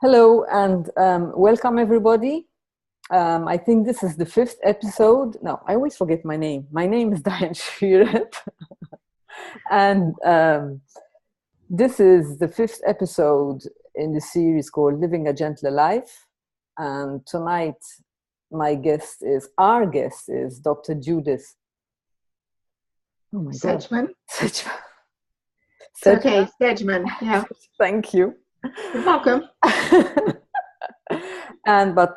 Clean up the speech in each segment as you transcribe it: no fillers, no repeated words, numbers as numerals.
Hello and welcome everybody. I think this is the 5th episode. No, I always forget my name. My name is Dr Judith. And this is the 5th episode in the series called Living a Gentler Life. And tonight, our guest is Dr. Judith. Oh my Sedgeman? God. Sedgeman. It's okay, Sedgeman, yeah. Thank you. You're welcome. But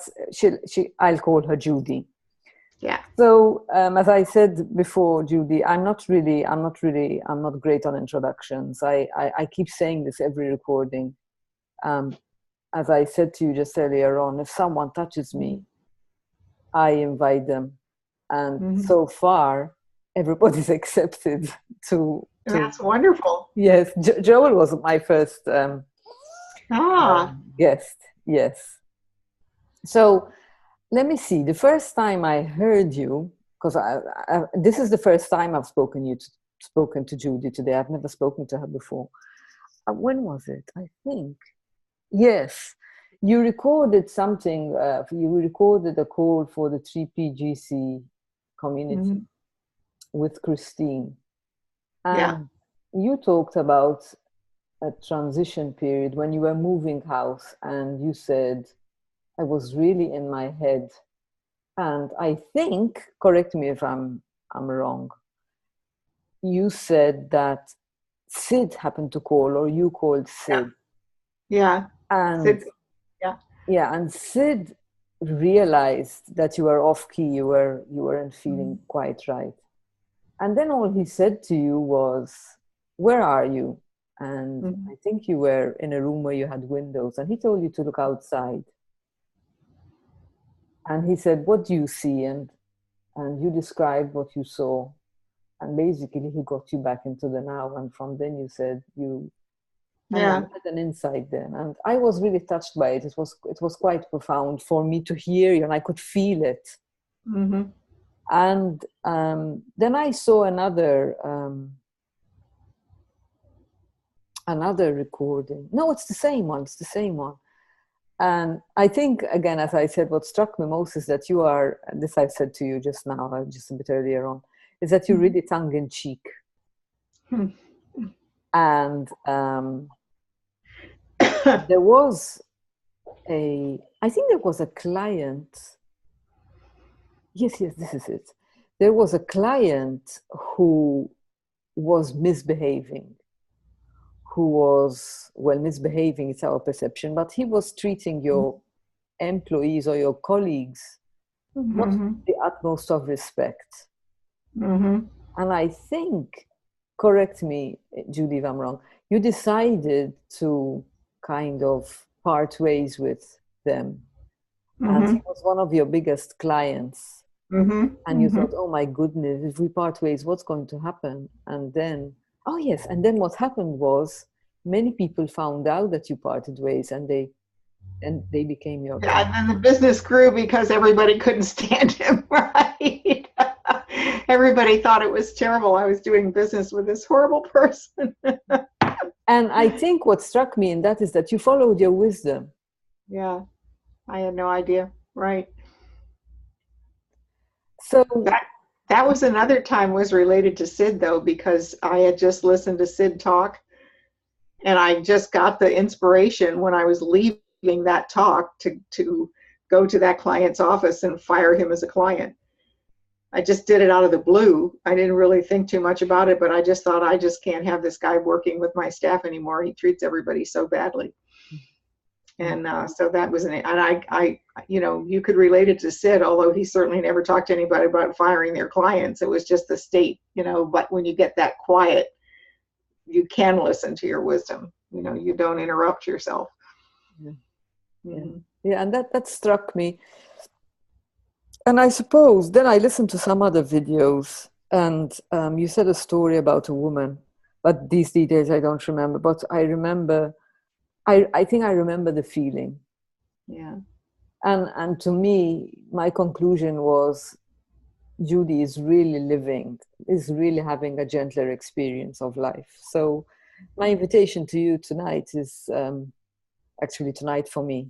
I'll call her Judy. Yeah. So as I said before, Judy, I'm not great on introductions. I keep saying this every recording. As I said to you just earlier on, if someone touches me, I invite them, and so far everybody's accepted to. That's wonderful. Yes, Joel was my first guest. Yes. So let me see. The first time I heard you, because this is the first time I've spoken to Judy today. I've never spoken to her before. When was it? I think. Yes. You recorded something. You recorded a call for the 3PGC community with Christine. And you talked about a transition period when you were moving house, and you said, I was really in my head. And I think, correct me if I'm wrong, you said that Sid happened to call, or you called Sid. Yeah. And Sid. Yeah, and Sid realized that you were off key, you weren't feeling quite right. And then all he said to you was, where are you? And I think you were in a room where you had windows, and he told you to look outside. And he said, what do you see? And you described what you saw. And basically he got you back into the now. And from then you said you had an insight then. And I was really touched by it. It was quite profound for me to hear you, and I could feel it. And then I saw another recording. No, it's the same one. And I think, again, as I said, what struck me most is that you are, and this I've said to you just now, just a bit earlier on, is that you're really tongue-in-cheek. And there was a client. Yes, this is it. There was a client who was misbehaving. Misbehaving, it's our perception, but he was treating your employees or your colleagues not with the utmost of respect. And I think, correct me, Judy, if I'm wrong, you decided to kind of part ways with them. And he was one of your biggest clients. And you thought, oh my goodness, if we part ways, what's going to happen? And then what happened was many people found out that you parted ways, and they became your client. And then the business grew because everybody couldn't stand him, right? Everybody thought it was terrible. I was doing business with this horrible person. And I think what struck me in that is that you followed your wisdom. Yeah, I had no idea, right? So that was another time was related to Sid, though, because I had just listened to Sid talk, and I just got the inspiration when I was leaving that talk to go to that client's office and fire him as a client. I just did it out of the blue. I didn't really think too much about it, but I just thought, I just can't have this guy working with my staff anymore. He treats everybody so badly. And so that was and I you could relate it to Sid, although he certainly never talked to anybody about firing their clients. It was just the state, but when you get that quiet, you can listen to your wisdom. You don't interrupt yourself. Yeah, and that struck me. And I suppose then I listened to some other videos, and you said a story about a woman, but these details I don't remember. But I remember, I think I remember the feeling. Yeah. And to me, my conclusion was, Judy is really having a gentler experience of life. So my invitation to you tonight is actually tonight for me,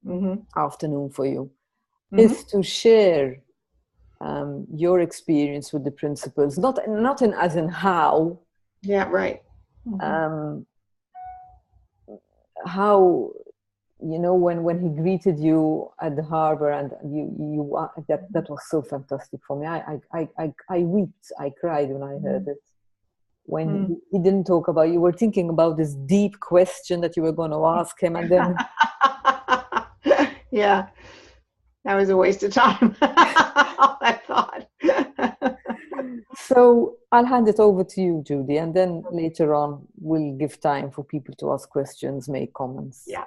Mm-hmm. afternoon for you, Mm-hmm. is to share your experience with the principles, not in as in how, Yeah, right. Mm-hmm. how, you know, when he greeted you at the harbor, and you that was so fantastic for me. I wept, I cried when I heard it. When Mm. he didn't talk about, you were thinking about this deep question that you were going to ask him, and then Yeah, that was a waste of time. I thought. so I'll hand it over to you, Judy, and then later on we'll give time for people to ask questions, make comments. Yeah.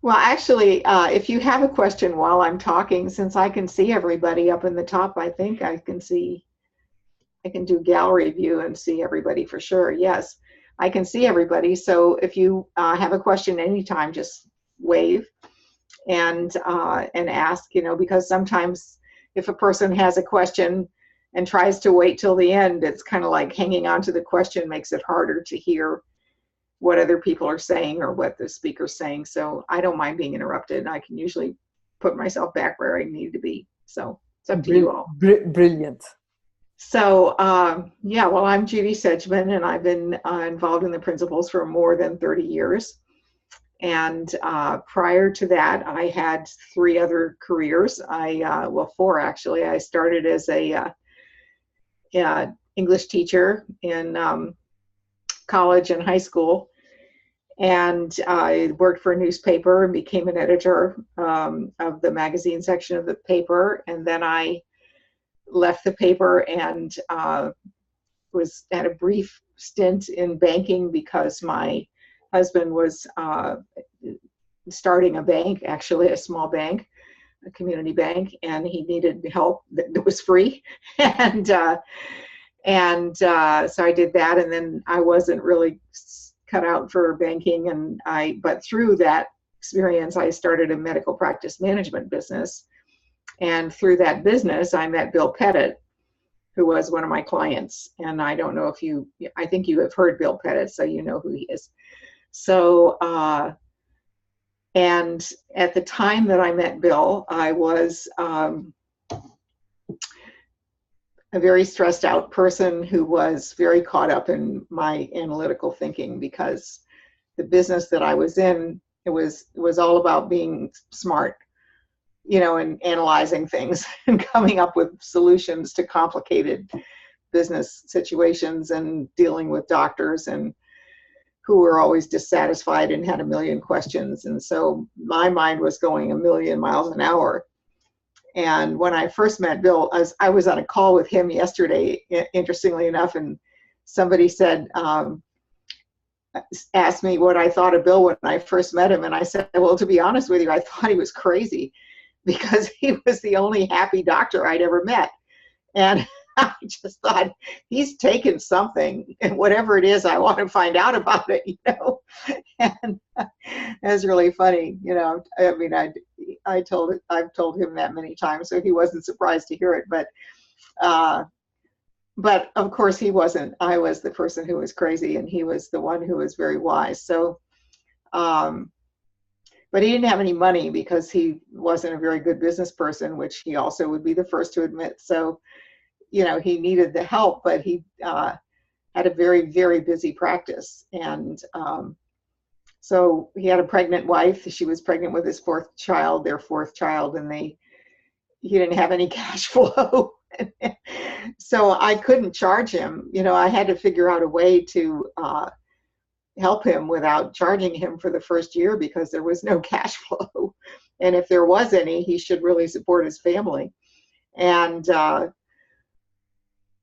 Well, actually, if you have a question while I'm talking, since I can see everybody up in the top, I think I can do gallery view and see everybody for sure. Yes, I can see everybody. So if you have a question anytime, just wave and ask, you know, because sometimes if a person has a question and tries to wait till the end, it's kind of like hanging on to the question makes it harder to hear what other people are saying or what the speaker's saying. So I don't mind being interrupted. I can usually put myself back where I need to be. So it's up to you all. Brilliant. So yeah, well, I'm Judy Sedgeman, and I've been involved in the principles for more than 30 years. And prior to that, I had 3 other careers. Well, 4 actually. I started as a English teacher in college and high school, and I worked for a newspaper and became an editor of the magazine section of the paper. And then I left the paper and was at a brief stint in banking because my husband was starting a bank, actually a small bank, a community bank, and he needed help that was free. and so I did that, and then I wasn't really cut out for banking, but through that experience I started a medical practice management business, and through that business I met Bill Pettit, who was one of my clients. And I don't know if I think you have heard Bill Pettit, so you know who he is. So and at the time that I met Bill, I was a very stressed out person who was very caught up in my analytical thinking, because the business that I was in, it was all about being smart, you know, and analyzing things and coming up with solutions to complicated business situations, and dealing with doctors and who were always dissatisfied and had a million questions. And so my mind was going a million miles an hour. And when I first met Bill, I was on a call with him yesterday, interestingly enough, and somebody said, asked me what I thought of Bill when I first met him. And I said, well, to be honest with you, I thought he was crazy, because he was the only happy doctor I'd ever met. And I just thought, he's taken something, and whatever it is, I want to find out about it, you know. And that's really funny, you know. I mean, I've told him that many times, so he wasn't surprised to hear it. But of course he wasn't. I was the person who was crazy, and he was the one who was very wise. So, but he didn't have any money, because he wasn't a very good business person, which he also would be the first to admit. So, you know, he needed the help, but he had a very, very busy practice. And so he had a pregnant wife. She was pregnant with his their fourth child, and he didn't have any cash flow. So I couldn't charge him. You know, I had to figure out a way to help him without charging him for the first year, because there was no cash flow. And if there was any, he should really support his family. And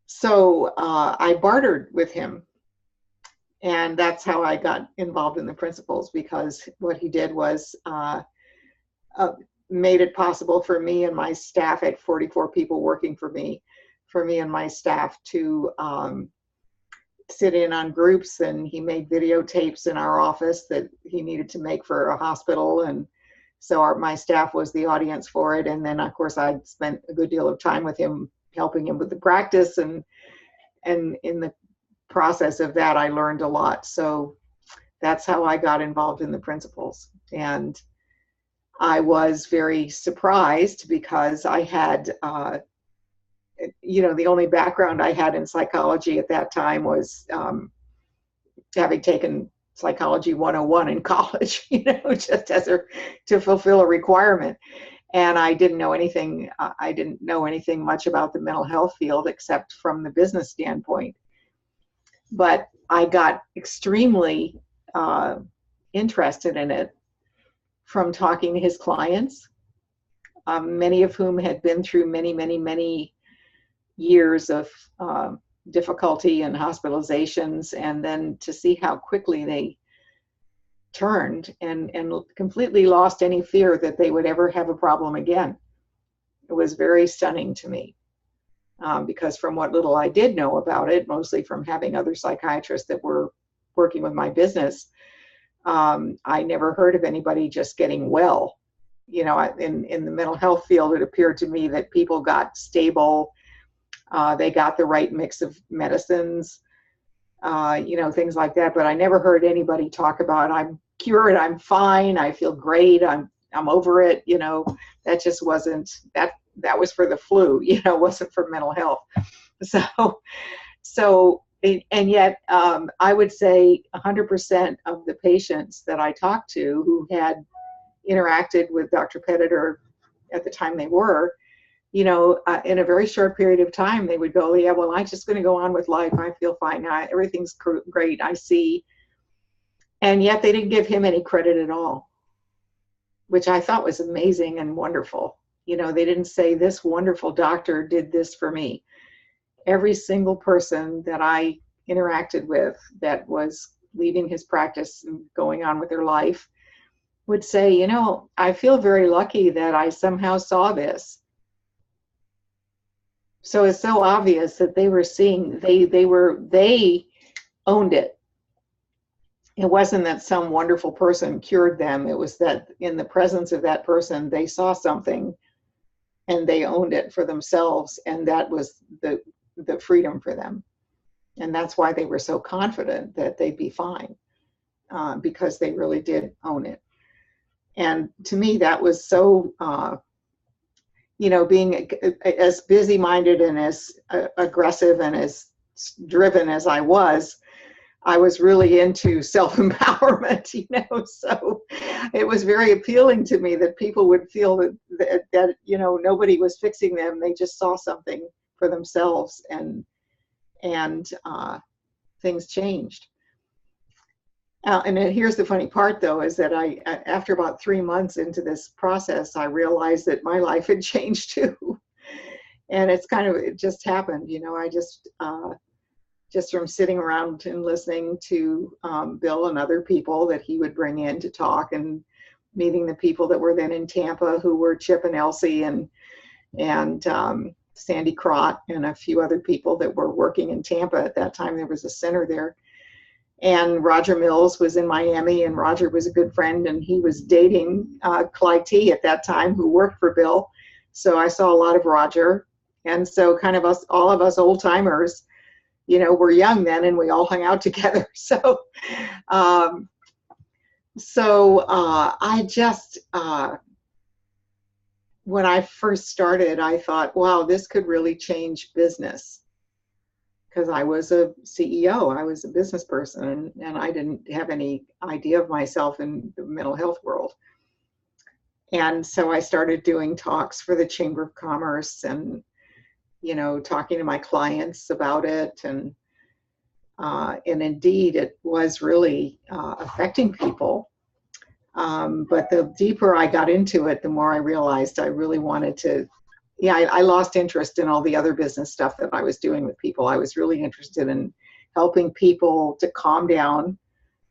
so I bartered with him. And that's how I got involved in the principles, because what he did was made it possible for me and my staff, at 44 people working for me and my staff, to sit in on groups. And he made videotapes in our office that he needed to make for a hospital. And so my staff was the audience for it. And then, of course, I spent a good deal of time with him, helping him with the practice. And in the process of that, I learned a lot. So that's how I got involved in the principles. And I was very surprised because I had, the only background I had in psychology at that time was having taken Psychology 101 in college, just to fulfill a requirement. And I didn't know anything much about the mental health field except from the business standpoint. But I got extremely interested in it from talking to his clients, many of whom had been through many, many, many years of difficulty and hospitalizations, and then to see how quickly they turned and completely lost any fear that they would ever have a problem again. It was very stunning to me, because from what little I did know about it, mostly from having other psychiatrists that were working with my business, I never heard of anybody just getting well. In the mental health field, it appeared to me that people got stable, they got the right mix of medicines, things like that. But I never heard anybody talk about, I'm cured, I'm fine, I feel great, I'm over it. That just wasn't, that was for the flu, wasn't for mental health. And yet I would say 100% of the patients that I talked to who had interacted with Dr. Pettit, at the time they were, in a very short period of time, they would go, yeah, well, I'm just going to go on with life. I feel fine now. Everything's great. I see. And yet they didn't give him any credit at all, which I thought was amazing and wonderful. They didn't say, this wonderful doctor did this for me. Every single person that I interacted with that was leaving his practice and going on with their life would say, I feel very lucky that I somehow saw this. So it's so obvious that they were seeing, they owned it. It wasn't that some wonderful person cured them. It was that in the presence of that person, they saw something and they owned it for themselves. And that was the freedom for them. And that's why they were so confident that they'd be fine, because they really did own it. And to me, that was so, being as busy-minded and as aggressive and as driven as I was really into self-empowerment, so it was very appealing to me that people would feel that nobody was fixing them. They just saw something for themselves, and things changed. And here's the funny part, though, is that after about 3 months into this process, I realized that my life had changed too. And it just happened, I just from sitting around and listening to Bill and other people that he would bring in to talk, and meeting the people that were then in Tampa, who were Chip and Elsie and Sandy Crott and a few other people that were working in Tampa at that time. There was a center there. And Roger Mills was in Miami, and Roger was a good friend, and he was dating Clyde T at that time, who worked for Bill. So I saw a lot of Roger. And so kind of all of us old timers, were young then, and we all hung out together. So, I just, when I first started, I thought, wow, this could really change business. Because I was a CEO, I was a business person, and I didn't have any idea of myself in the mental health world. And so I started doing talks for the Chamber of Commerce, and talking to my clients about it, and indeed it was really affecting people. But the deeper I got into it, the more I realized I really wanted to. I lost interest in all the other business stuff that I was doing with people. I was really interested in helping people to calm down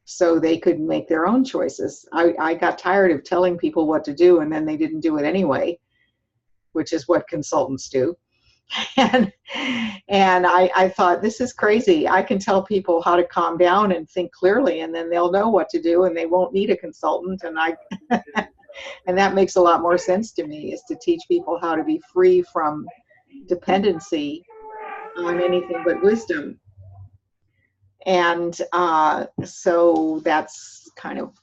so they could make their own choices. I got tired of telling people what to do, and then they didn't do it anyway, which is what consultants do. And I thought, this is crazy. I can tell people how to calm down and think clearly, and then they'll know what to do, and they won't need a consultant. And and that makes a lot more sense to me, is to teach people how to be free from dependency on anything but wisdom. And so that's kind of,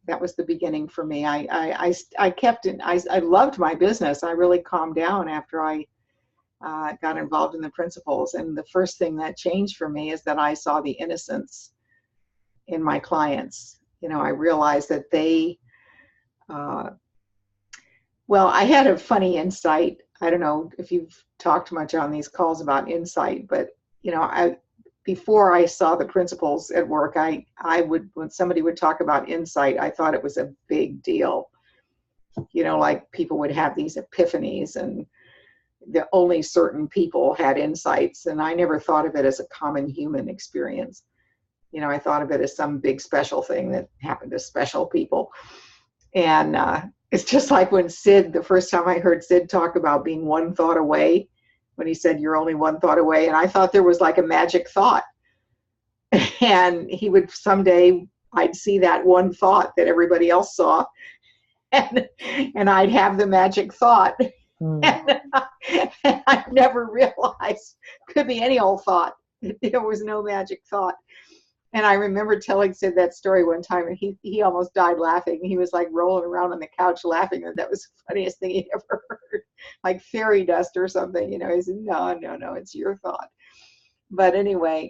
that was the beginning for me. I kept it, I loved my business. I really calmed down after I got involved in the principles. And the first thing that changed for me is that I saw the innocence in my clients. You know, I realized that they, well, I had a funny insight. I don't know if you've talked much on these calls about insight, but you know, before I saw the principles at work, I would, when somebody would talk about insight, I thought it was a big deal. You know, like people would have these epiphanies and the only certain people had insights, and I never thought of it as a common human experience. You know, I thought of it as some big special thing that happened to special people. And it's just like when Sid, the first time I heard Sid talk about being one thought away, when he said you're only one thought away, and I thought there was like a magic thought. And he would someday, I'd see that one thought that everybody else saw, and I'd have the magic thought. And I never realized could be any old thought. There was no magic thought. And I remember telling Sid that story one time, and he almost died laughing. He was like rolling around on the couch laughing, and that was the funniest thing he'd ever heard, like fairy dust or something. You know, he said, no, it's your thought. But anyway,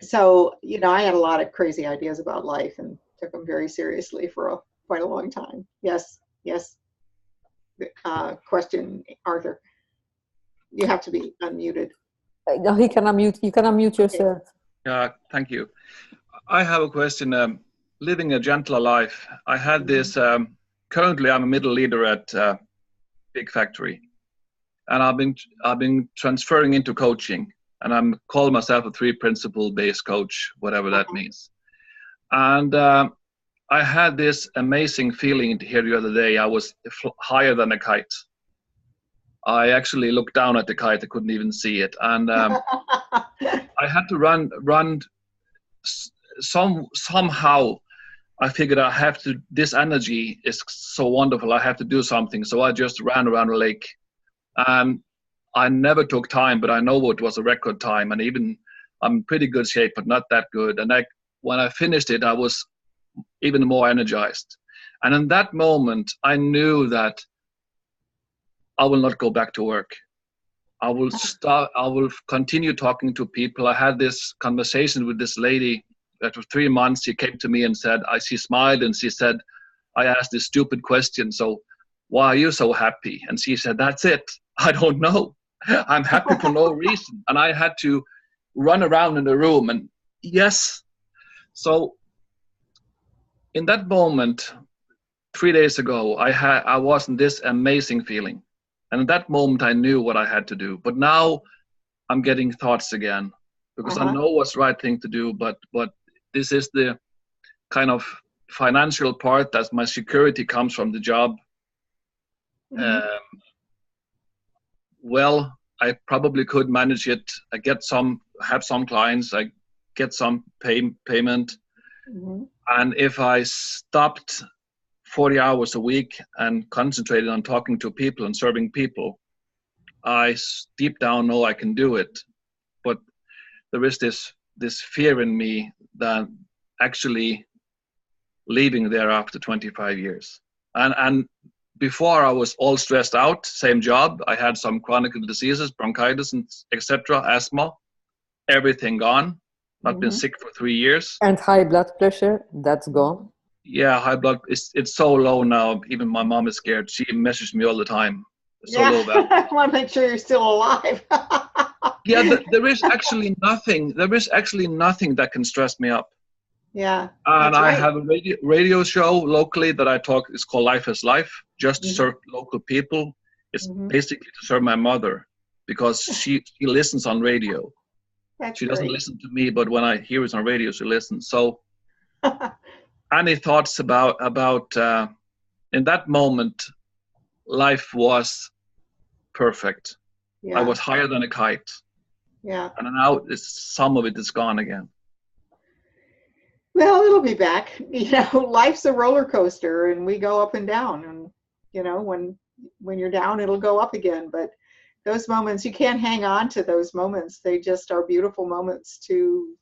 so, you know, I had a lot of crazy ideas about life and took them very seriously for quite a long time. Yes. Question, Arthur. You have to be unmuted. No, he can unmute. You can unmute yourself. Thank you. I have a question. Living a gentler life. I had this. Currently, I'm a middle leader at a big factory, and I've been transferring into coaching, and I'm calling myself a 3-principle based coach, whatever that means. And I had this amazing feeling here the other day. I was higher than a kite. I actually looked down at the kite. I couldn't even see it. And I had to run somehow. I figured I have to, this energy is so wonderful. I have to do something. So I just ran around the lake. And I never took time, but I know it was a record time. And even I'm in pretty good shape, but not that good. And when I finished it, I was even more energized. And in that moment, I knew that I will not go back to work. I will continue talking to people. I had this conversation with this lady after 3 months. She came to me and said, she smiled and she said, I asked this stupid question. So why are you so happy? And she said, that's it. I don't know. I'm happy for no reason. And I had to run around in the room and yes. So in that moment, 3 days ago, I was in this amazing feeling. And at that moment, I knew what I had to do. But now I'm getting thoughts again because I know what's the right thing to do. But this is the kind of financial part that my security comes from the job. Well, I probably could manage it. I have some clients. I get some payment. And if I stopped 40 hours a week and concentrated on talking to people and serving people, I deep down know I can do it. But there is this fear in me that actually leaving there after 25 years. And before I was all stressed out, same job. I had some chronic diseases, bronchitis, and etc., asthma, everything gone. Not been sick for 3 years. And high blood pressure, that's gone. Yeah, high blood, it's so low now. Even my mom is scared. She messages me all the time. It's so low that I want to make sure you're still alive. Yeah, there is actually nothing. There is actually nothing that can stress me up. Yeah. And I have a radio show locally that I talk. It's called Life is Life, just to serve local people. It's basically to serve my mother because she listens on radio. She doesn't listen to me, but when I hear it on radio, she listens. So any thoughts about in that moment, life was perfect. Yeah. I was higher than a kite. Yeah. And now some of it is gone again. Well, it'll be back. You know, life's a roller coaster and we go up and down. And, you know, when you're down, it'll go up again. But those moments, you can't hang on to those moments. They just are beautiful moments to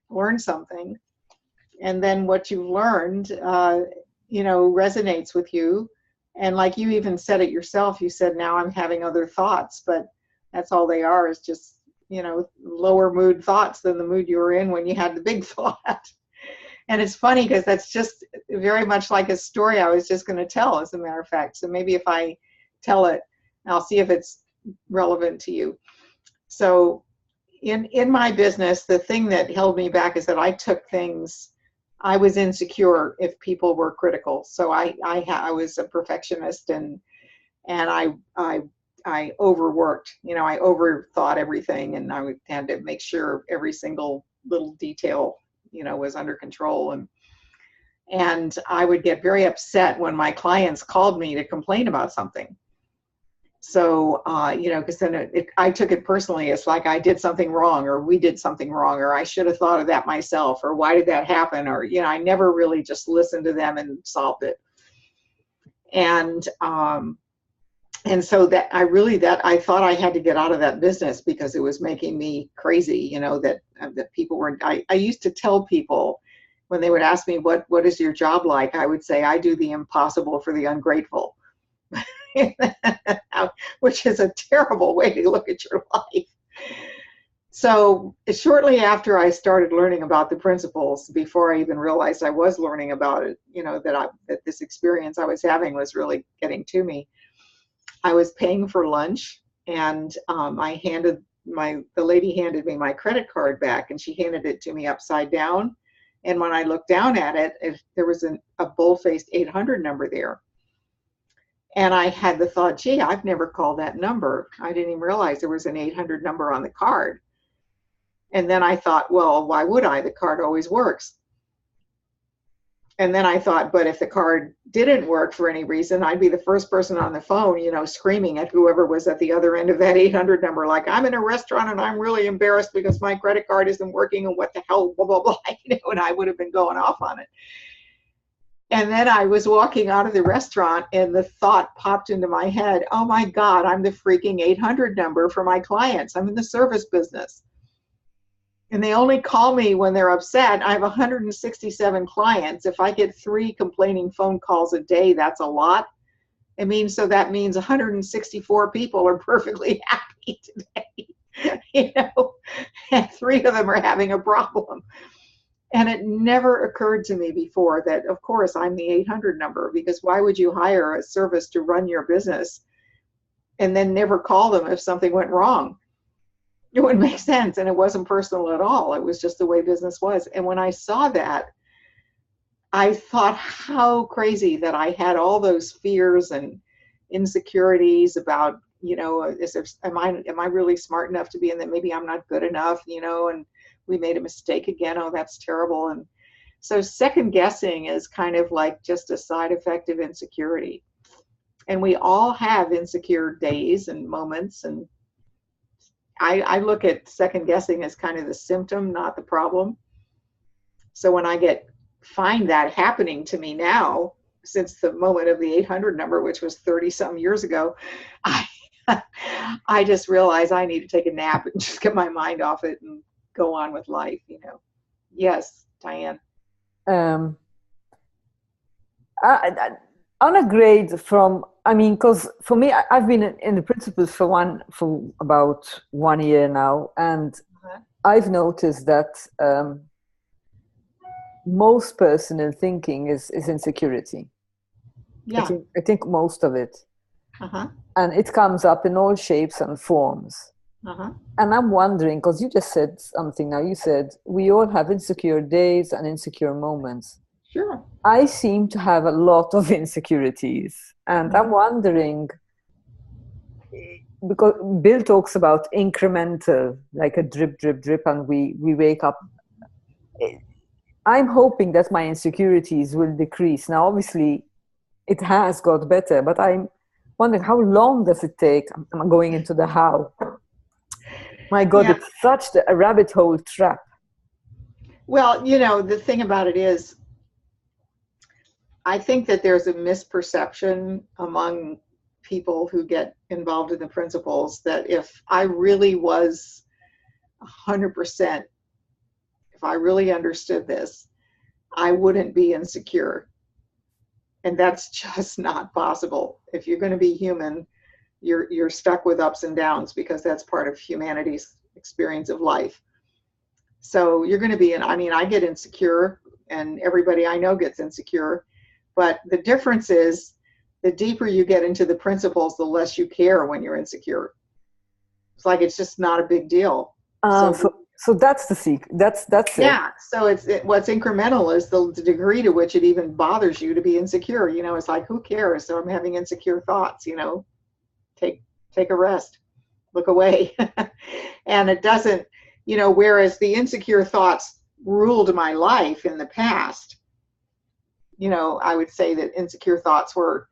learn something. And then what you've learned, resonates with you. And like you even said it yourself, you said, now I'm having other thoughts, but that's all they are, is just, lower mood thoughts than the mood you were in when you had the big thought. And it's funny because that's just very much like a story I was just going to tell, as a matter of fact. So maybe if I tell it, I'll see if it's relevant to you. So in my business, the thing that held me back is that I was insecure if people were critical. So I was a perfectionist, and I overworked. I overthought everything, and I had to make sure every single little detail, was under control. And I would get very upset when my clients called me to complain about something. So, because then I took it personally. It's like I did something wrong, or we did something wrong, or I should have thought of that myself, or why did that happen? Or, I never really just listened to them and solved it. And so that I thought I had to get out of that business because it was making me crazy, that people were, I used to tell people when they would ask me, what is your job like? I would say, I do the impossible for the ungrateful. Which is a terrible way to look at your life. So shortly after I started learning about the principles, before I even realized I was learning about it, that this experience I was having was really getting to me, I was paying for lunch, and the lady handed me my credit card back, and she handed it to me upside down. And when I looked down at it, there was a bold-faced 800 number there. And I had the thought, gee, I've never called that number. I didn't even realize there was an 800 number on the card. And then I thought, well, why would I? The card always works. And then I thought, but if the card didn't work for any reason, I'd be the first person on the phone, screaming at whoever was at the other end of that 800 number, like, I'm in a restaurant and I'm really embarrassed because my credit card isn't working, and what the hell, blah, blah, blah, and I would have been going off on it. And then I was walking out of the restaurant, and the thought popped into my head, oh my God, I'm the freaking 800 number for my clients. I'm in the service business. And they only call me when they're upset. I have 167 clients. If I get 3 complaining phone calls a day, that's a lot. That means 164 people are perfectly happy today, and 3 of them are having a problem. And it never occurred to me before that, of course, I'm the 800 number, because why would you hire a service to run your business and then never call them if something went wrong? It wouldn't make sense. And it wasn't personal at all. It was just the way business was. And when I saw that, I thought how crazy that I had all those fears and insecurities about, am I really smart enough to be in that? Maybe I'm not good enough, and we made a mistake again. Oh, that's terrible. And so second guessing is kind of like just a side effect of insecurity. And we all have insecure days and moments. And I look at second guessing as kind of the symptom, not the problem. So when I find that happening to me now, since the moment of the 800 number, which was 30 some years ago, I just realize I need to take a nap and just get my mind off it and go on with life, Yes, Diane. On a grade from, because for me, I've been in the principles for about 1 year now, and I've noticed that most personal thinking is insecurity. Yeah. I think most of it. And it comes up in all shapes and forms. And I'm wondering, because you just said something now, you said we all have insecure days and insecure moments. Sure. I seem to have a lot of insecurities. And I'm wondering, because Bill talks about incremental, like a drip, drip, drip, and we wake up. I'm hoping that my insecurities will decrease. Now, obviously, it has got better, but I'm wondering, how long does it take? I'm going into the how. My God, It's such a rabbit hole trap. Well, the thing about it is, I think that there's a misperception among people who get involved in the principles that if I really was 100%, if I really understood this, I wouldn't be insecure. And that's just not possible. If you're going to be human, you're stuck with ups and downs, because that's part of humanity's experience of life. So you're going to be I get insecure, and everybody I know gets insecure. But the difference is, the deeper you get into the principles, the less you care when you're insecure. It's like, it's just not a big deal. So that's the secret. That's it. Yeah. So what's incremental is the degree to which it even bothers you to be insecure. It's like, who cares? So I'm having insecure thoughts. Take a rest, look away, and it doesn't. Whereas the insecure thoughts ruled my life in the past. I would say that insecure thoughts were,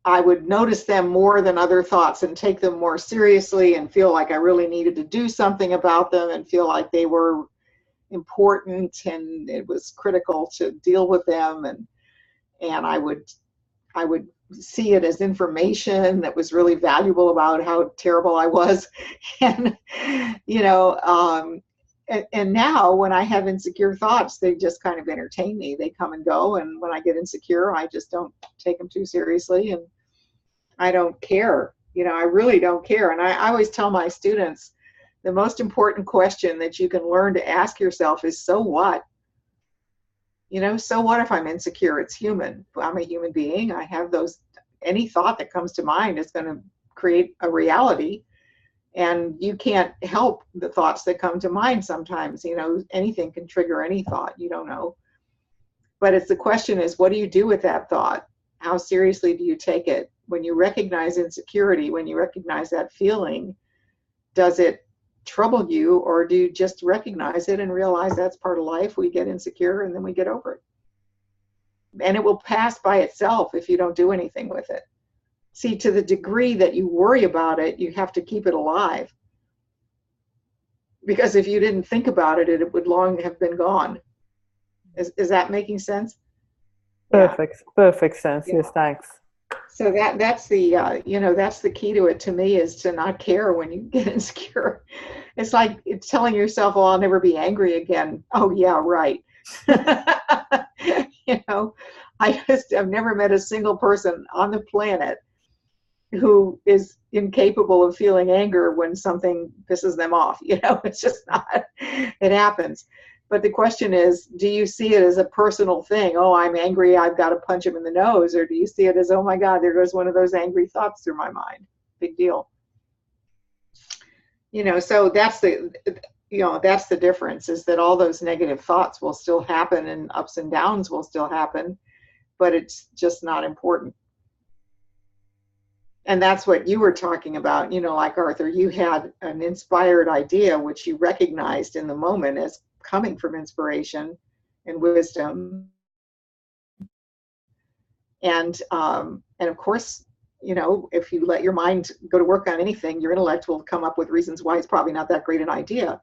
I would notice them more than other thoughts and take them more seriously and feel like I really needed to do something about them and feel like they were important and it was critical to deal with them. And I would see it as information that was really valuable about how terrible I was. And, and now when I have insecure thoughts, they just kind of entertain me. They come and go. And when I get insecure, I just don't take them too seriously. And I don't care. I really don't care. And I always tell my students, the most important question that you can learn to ask yourself is, so what? So what if I'm insecure? It's human. I'm a human being. I have those, any thought that comes to mind is going to create a reality. And you can't help the thoughts that come to mind sometimes. Anything can trigger any thought. You don't know. But the question is, what do you do with that thought? How seriously do you take it? When you recognize insecurity, when you recognize that feeling, does it trouble you, or do you just recognize it and realize that's part of life? We get insecure and then we get over it. And it will pass by itself if you don't do anything with it. See, to the degree that you worry about it, you have to keep it alive. Because if you didn't think about it, it would long have been gone. Is that making sense? Perfect. Yeah. Perfect sense. Yeah. Yes, thanks. So that's the that's the key to it, to me, is to not care when you get insecure. It's like it's telling yourself, "Oh, I'll never be angry again." Oh yeah, right. I've never met a single person on the planet who is incapable of feeling anger when something pisses them off. It's just not. It happens. But the question is, do you see it as a personal thing? Oh, I'm angry, I've got to punch him in the nose. Or do you see it as, oh my God, there goes one of those angry thoughts through my mind? Big deal. So that's the difference, is that all those negative thoughts will still happen and ups and downs will still happen, but it's just not important. And that's what you were talking about, like Arthur, you had an inspired idea, which you recognized in the moment as coming from inspiration and wisdom. And of course, if you let your mind go to work on anything, your intellect will come up with reasons why it's probably not that great an idea,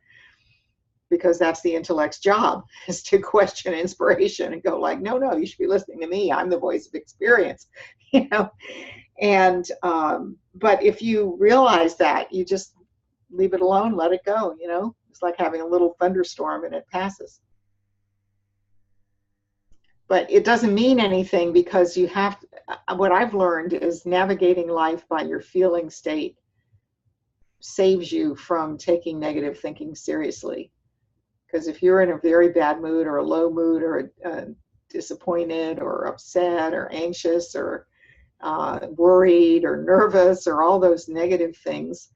because that's the intellect's job, is to question inspiration and go like, no, you should be listening to me. I'm the voice of experience, And, but if you realize that, you just leave it alone, let it go, It's like having a little thunderstorm and it passes. But it doesn't mean anything, because you have to, what I've learned is navigating life by your feeling state saves you from taking negative thinking seriously. Because if you're in a very bad mood or a low mood or disappointed or upset or anxious or worried or nervous or all those negative things,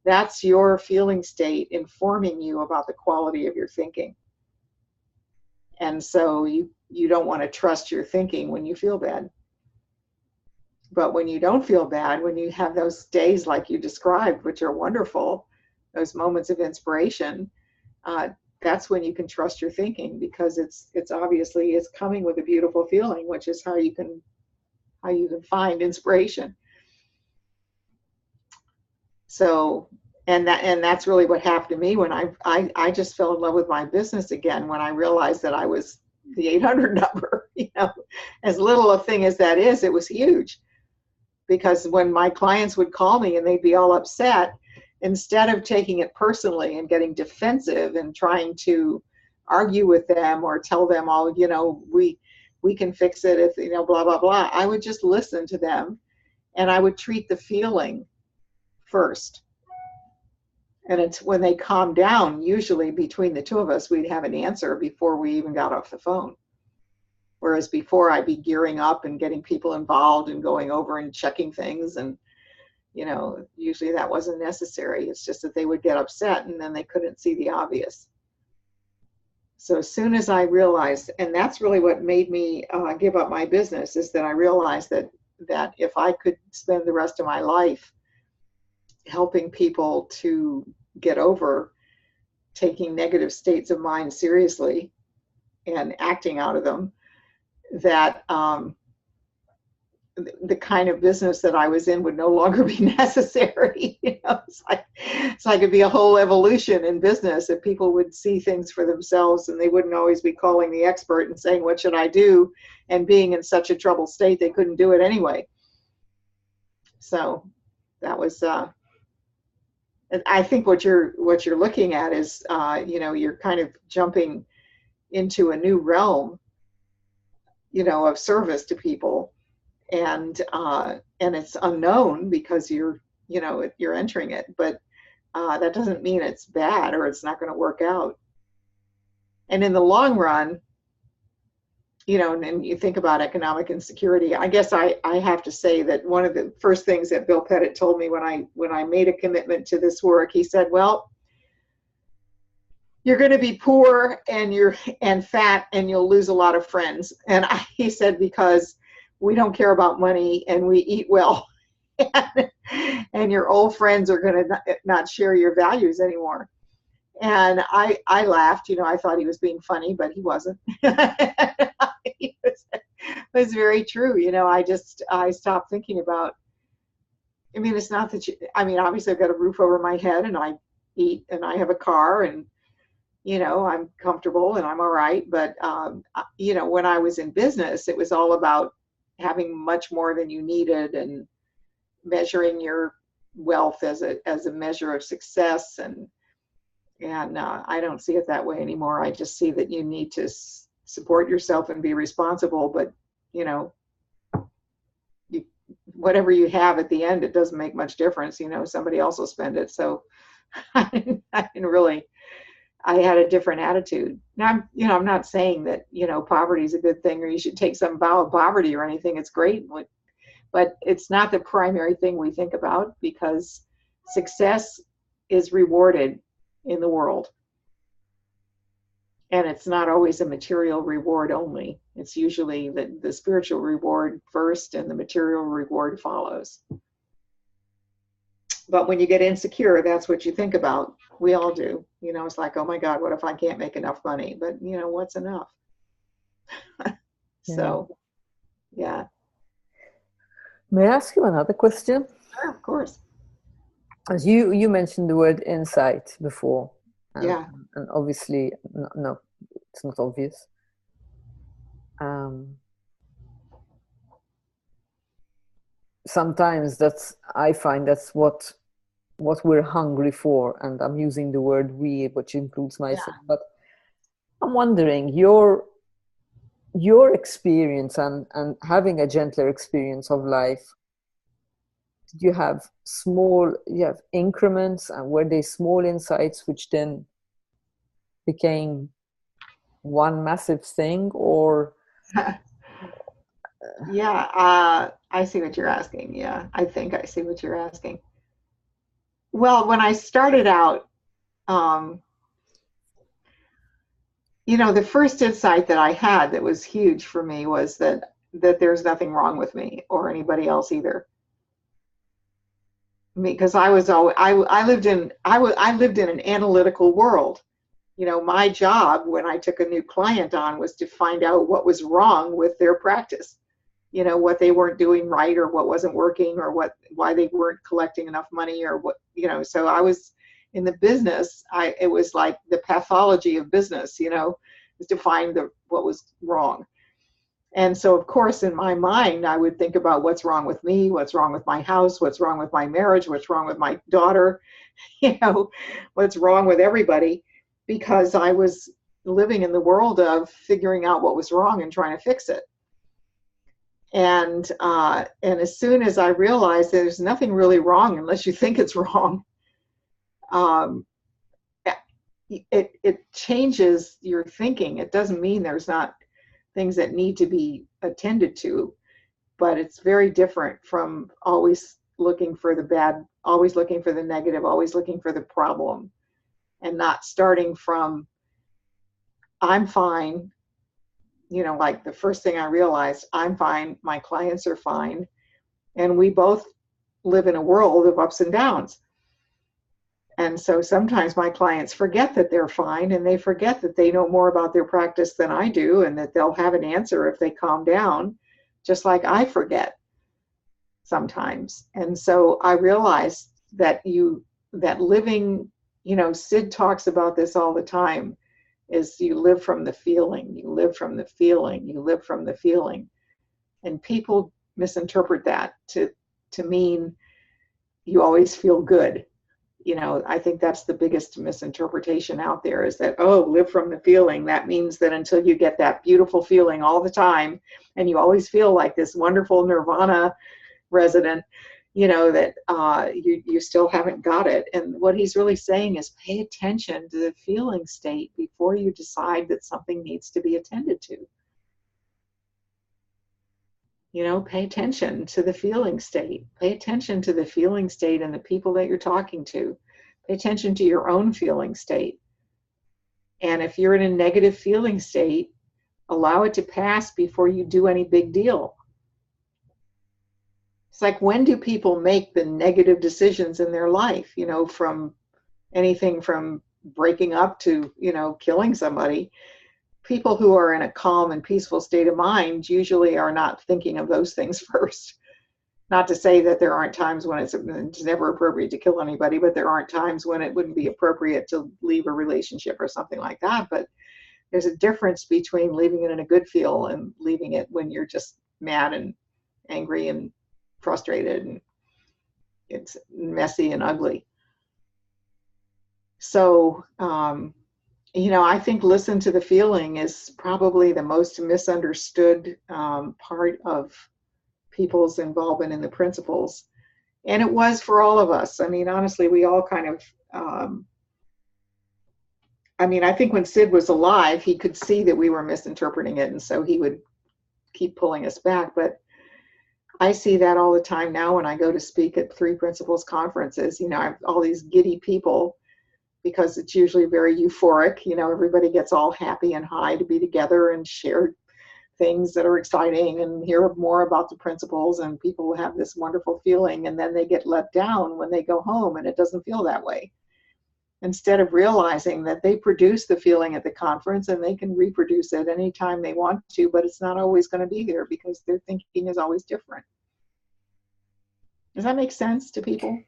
that's your feeling state informing you about the quality of your thinking. And so you don't want to trust your thinking when you feel bad. But when you don't feel bad, when you have those days like you described, which are wonderful, those moments of inspiration, that's when you can trust your thinking, because it's obviously it's coming with a beautiful feeling, which is how you can find inspiration. So, and that's really what happened to me when I just fell in love with my business again, when I realized that I was the 800 number, as little a thing as that is, it was huge. Because when my clients would call me and they'd be all upset, instead of taking it personally and getting defensive and trying to argue with them or tell them all, we can fix it if, blah, blah, blah, I would just listen to them and I would treat the feeling first. And it's when they calm down, usually between the two of us, we'd have an answer before we even got off the phone. Whereas before, I'd be gearing up and getting people involved and going over and checking things. And, usually that wasn't necessary. It's just that they would get upset and then they couldn't see the obvious. So as soon as I realized, and that's really what made me give up my business, is that I realized that if I could spend the rest of my life helping people to get over taking negative states of mind seriously and acting out of them, that the kind of business that I was in would no longer be necessary. It's like it'd be a whole evolution in business if people would see things for themselves and they wouldn't always be calling the expert and saying, what should I do? And being in such a troubled state, they couldn't do it anyway. So that was, I think what you're looking at is, you're kind of jumping into a new realm, of service to people, and it's unknown because you're entering it, but that doesn't mean it's bad or it's not going to work out. And in the long run, and you think about economic insecurity, I guess I have to say that one of the first things that Bill Pettit told me when I made a commitment to this work, he said, well, you're going to be poor and fat and you'll lose a lot of friends. And he said, because we don't care about money and we eat well. And your old friends are going to not share your values anymore. And I laughed, I thought he was being funny, but he wasn't. It was very true. I stopped thinking about, it's not that obviously I've got a roof over my head and I eat and I have a car and, I'm comfortable and I'm all right. But, when I was in business, it was all about having much more than you needed and measuring your wealth as a measure of success. And I don't see it that way anymore. I just see that you need to support yourself and be responsible, but whatever you have at the end, it doesn't make much difference. Somebody else will spend it. So I didn't really, I had a different attitude. Now I'm not saying that, poverty is a good thing or you should take some vow of poverty or anything. It's great, but it's not the primary thing we think about, because success is rewarded in the world. And it's not always a material reward only. It's usually the spiritual reward first and the material reward follows. But when you get insecure, that's what you think about. We all do. It's like, oh my God, what if I can't make enough money? But what's enough? So, yeah. May I ask you another question? Sure, of course. As you mentioned the word insight before. Yeah. And obviously, no, it's not obvious. Sometimes I find that's what we're hungry for, and I'm using the word we, which includes myself. Yeah. But I'm wondering your experience and having a gentler experience of life. Did you have increments, and were they small insights which then became one massive thing, or? Yeah, I see what you're asking. Yeah, I think I see what you're asking. Well, when I started out, the first insight that I had that was huge for me was that there's nothing wrong with me or anybody else either. Because I lived in an analytical world. My job when I took a new client on was to find out what was wrong with their practice. What they weren't doing right, or what wasn't working, or why they weren't collecting enough money, or what, so I was in the business. It was like the pathology of business, was to find what was wrong. And so, of course, in my mind, I would think about what's wrong with me, what's wrong with my house, what's wrong with my marriage, what's wrong with my daughter, what's wrong with everybody, because I was living in the world of figuring out what was wrong and trying to fix it. And as soon as I realized there's nothing really wrong unless you think it's wrong, it changes your thinking. It doesn't mean there's not things that need to be attended to, but it's very different from always looking for the bad, always looking for the negative, always looking for the problem, and not starting from, I'm fine. Like the first thing I realized, I'm fine, my clients are fine, and we both live in a world of ups and downs. And so sometimes my clients forget that they're fine, and they forget that they know more about their practice than I do, and that they'll have an answer if they calm down, just like I forget sometimes. And so I realized that living, Sid talks about this all the time, is you live from the feeling, you live from the feeling, you live from the feeling. And people misinterpret that to mean you always feel good. I think that's the biggest misinterpretation out there, is that, oh, live from the feeling. That means that until you get that beautiful feeling all the time, and you always feel like this wonderful nirvana resident, that you still haven't got it. And what he's really saying is pay attention to the feeling state before you decide that something needs to be attended to. Pay attention to the feeling state. Pay attention to the feeling state and the people that you're talking to. Pay attention to your own feeling state. And if you're in a negative feeling state, allow it to pass before you do any big deal. It's like, when do people make the negative decisions in their life? From anything from breaking up to, killing somebody. People who are in a calm and peaceful state of mind usually are not thinking of those things first. Not to say that there aren't times when it's never appropriate to kill anybody, but there aren't times when it wouldn't be appropriate to leave a relationship or something like that. But there's a difference between leaving it in a good feel and leaving it when you're just mad and angry and frustrated and it's messy and ugly. So, I think listen to the feeling is probably the most misunderstood part of people's involvement in the principles. And it was for all of us. I mean, honestly, we all kind of, I think when Sid was alive, he could see that we were misinterpreting it. And so he would keep pulling us back. But I see that all the time now when I go to speak at Three Principles conferences. I have all these giddy people, because it's usually very euphoric. Everybody gets all happy and high to be together and share things that are exciting and hear more about the principles, and people have this wonderful feeling, and then they get let down when they go home and it doesn't feel that way. Instead of realizing that they produce the feeling at the conference and they can reproduce it anytime they want to, but it's not always going to be there because their thinking is always different. Does that make sense to people?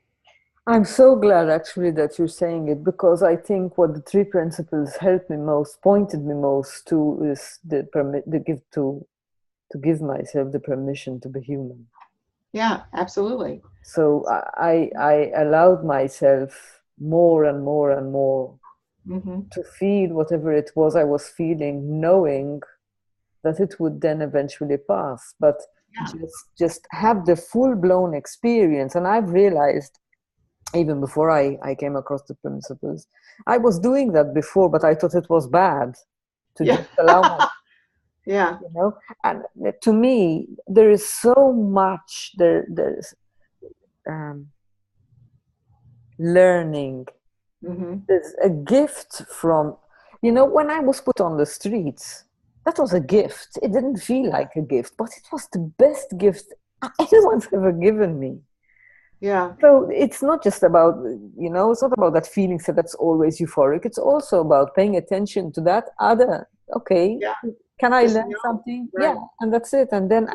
I'm so glad actually that you're saying it, because I think what the three principles helped me most, pointed me most to, is to give myself the permission to be human. Yeah, absolutely. So I allowed myself more and more and more to feel whatever it was I was feeling, knowing that it would then eventually pass. But just have the full-blown experience. And I've realized, even before I came across the principles, I was doing that before, but I thought it was bad to just allow myself. Yeah. And to me, there is so much, there's learning. There's a gift from, when I was put on the streets, that was a gift. It didn't feel like a gift, but it was the best gift anyone's ever given me. Yeah. So it's not just about, it's not about that feeling that's always euphoric. It's also about paying attention to that other, can I learn something? Right. Yeah, and that's it. And then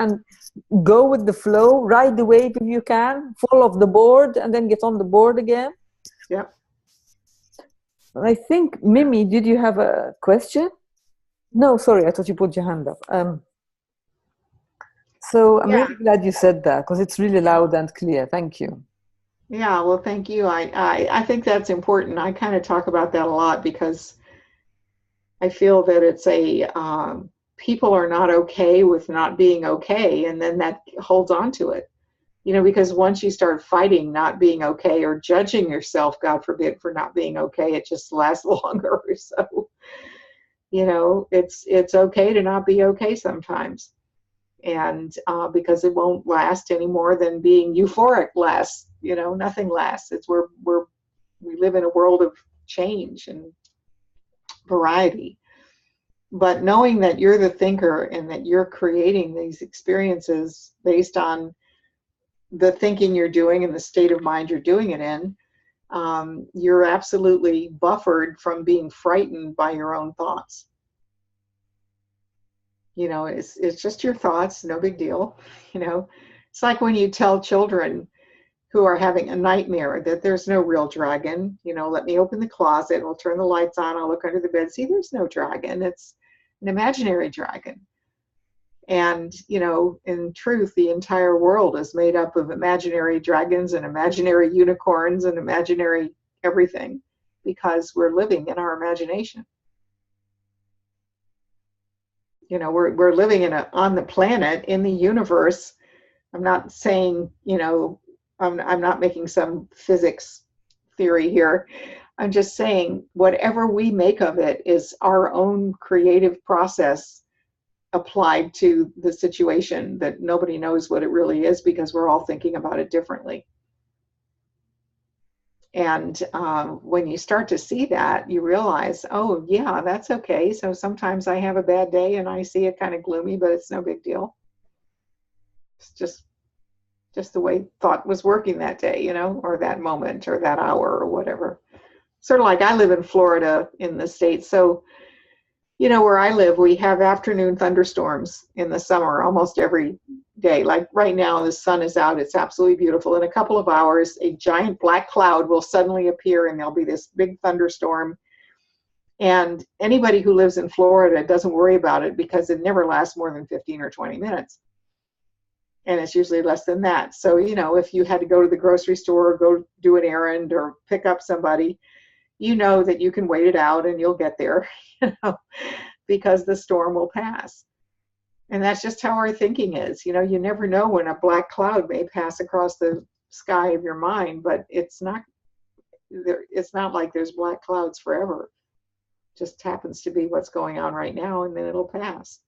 go with the flow, ride the wave if you can, fall off the board, and then get on the board again. Yeah. I think, Mimi, did you have a question? No, sorry, I thought you put your hand up. So I'm Yeah. really glad you said that, because it's really loud and clear. Thank you. Yeah, well, thank you. I think that's important. I kind of talk about that a lot because I feel that it's people are not okay with not being okay, and then that holds on to it. Because once you start fighting not being okay or judging yourself, God forbid, for not being okay, it just lasts longer. So, it's okay to not be okay sometimes. And because it won't last any more than being euphoric lasts. Nothing lasts. We live in a world of change and variety. But knowing that you're the thinker and that you're creating these experiences based on the thinking you're doing and the state of mind you're doing it in, you're absolutely buffered from being frightened by your own thoughts. It's just your thoughts, no big deal. It's like when you tell children who are having a nightmare that there's no real dragon. Let me open the closet, we'll turn the lights on, I'll look under the bed. See, there's no dragon. It's an imaginary dragon. And, in truth, the entire world is made up of imaginary dragons and imaginary unicorns and imaginary everything, because we're living in our imagination. We're living on the planet, in the universe. I'm not saying, I'm not making some physics theory here. I'm just saying whatever we make of it is our own creative process applied to the situation, that nobody knows what it really is because we're all thinking about it differently. And when you start to see that, you realize, oh yeah, that's okay. So sometimes I have a bad day and I see it kind of gloomy, but it's no big deal. It's just the way thought was working that day, or that moment or that hour or whatever. Sort of like I live in Florida in the States. So, where I live, we have afternoon thunderstorms in the summer almost every day. Like right now, the sun is out. It's absolutely beautiful. In a couple of hours, a giant black cloud will suddenly appear and there'll be this big thunderstorm. And anybody who lives in Florida doesn't worry about it because it never lasts more than 15 or 20 minutes. And it's usually less than that. So, if you had to go to the grocery store or go do an errand or pick up somebody, that you can wait it out and you'll get there, because the storm will pass. And that's just how our thinking is. You never know when a black cloud may pass across the sky of your mind, but it's not like there's black clouds forever. It just happens to be what's going on right now, and then it'll pass.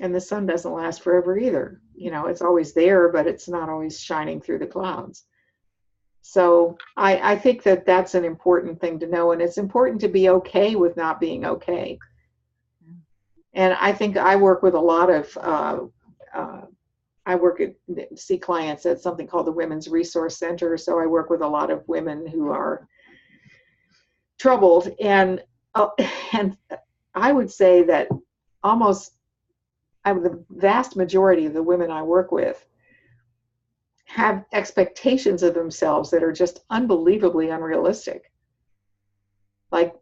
And the sun doesn't last forever either. It's always there, but it's not always shining through the clouds. So I think that that's an important thing to know. And it's important to be okay with not being okay. And I think I work with a lot of, see clients at something called the Women's Resource Center. So I work with a lot of women who are troubled. And I would say that the vast majority of the women I work with have expectations of themselves that are just unbelievably unrealistic. Like,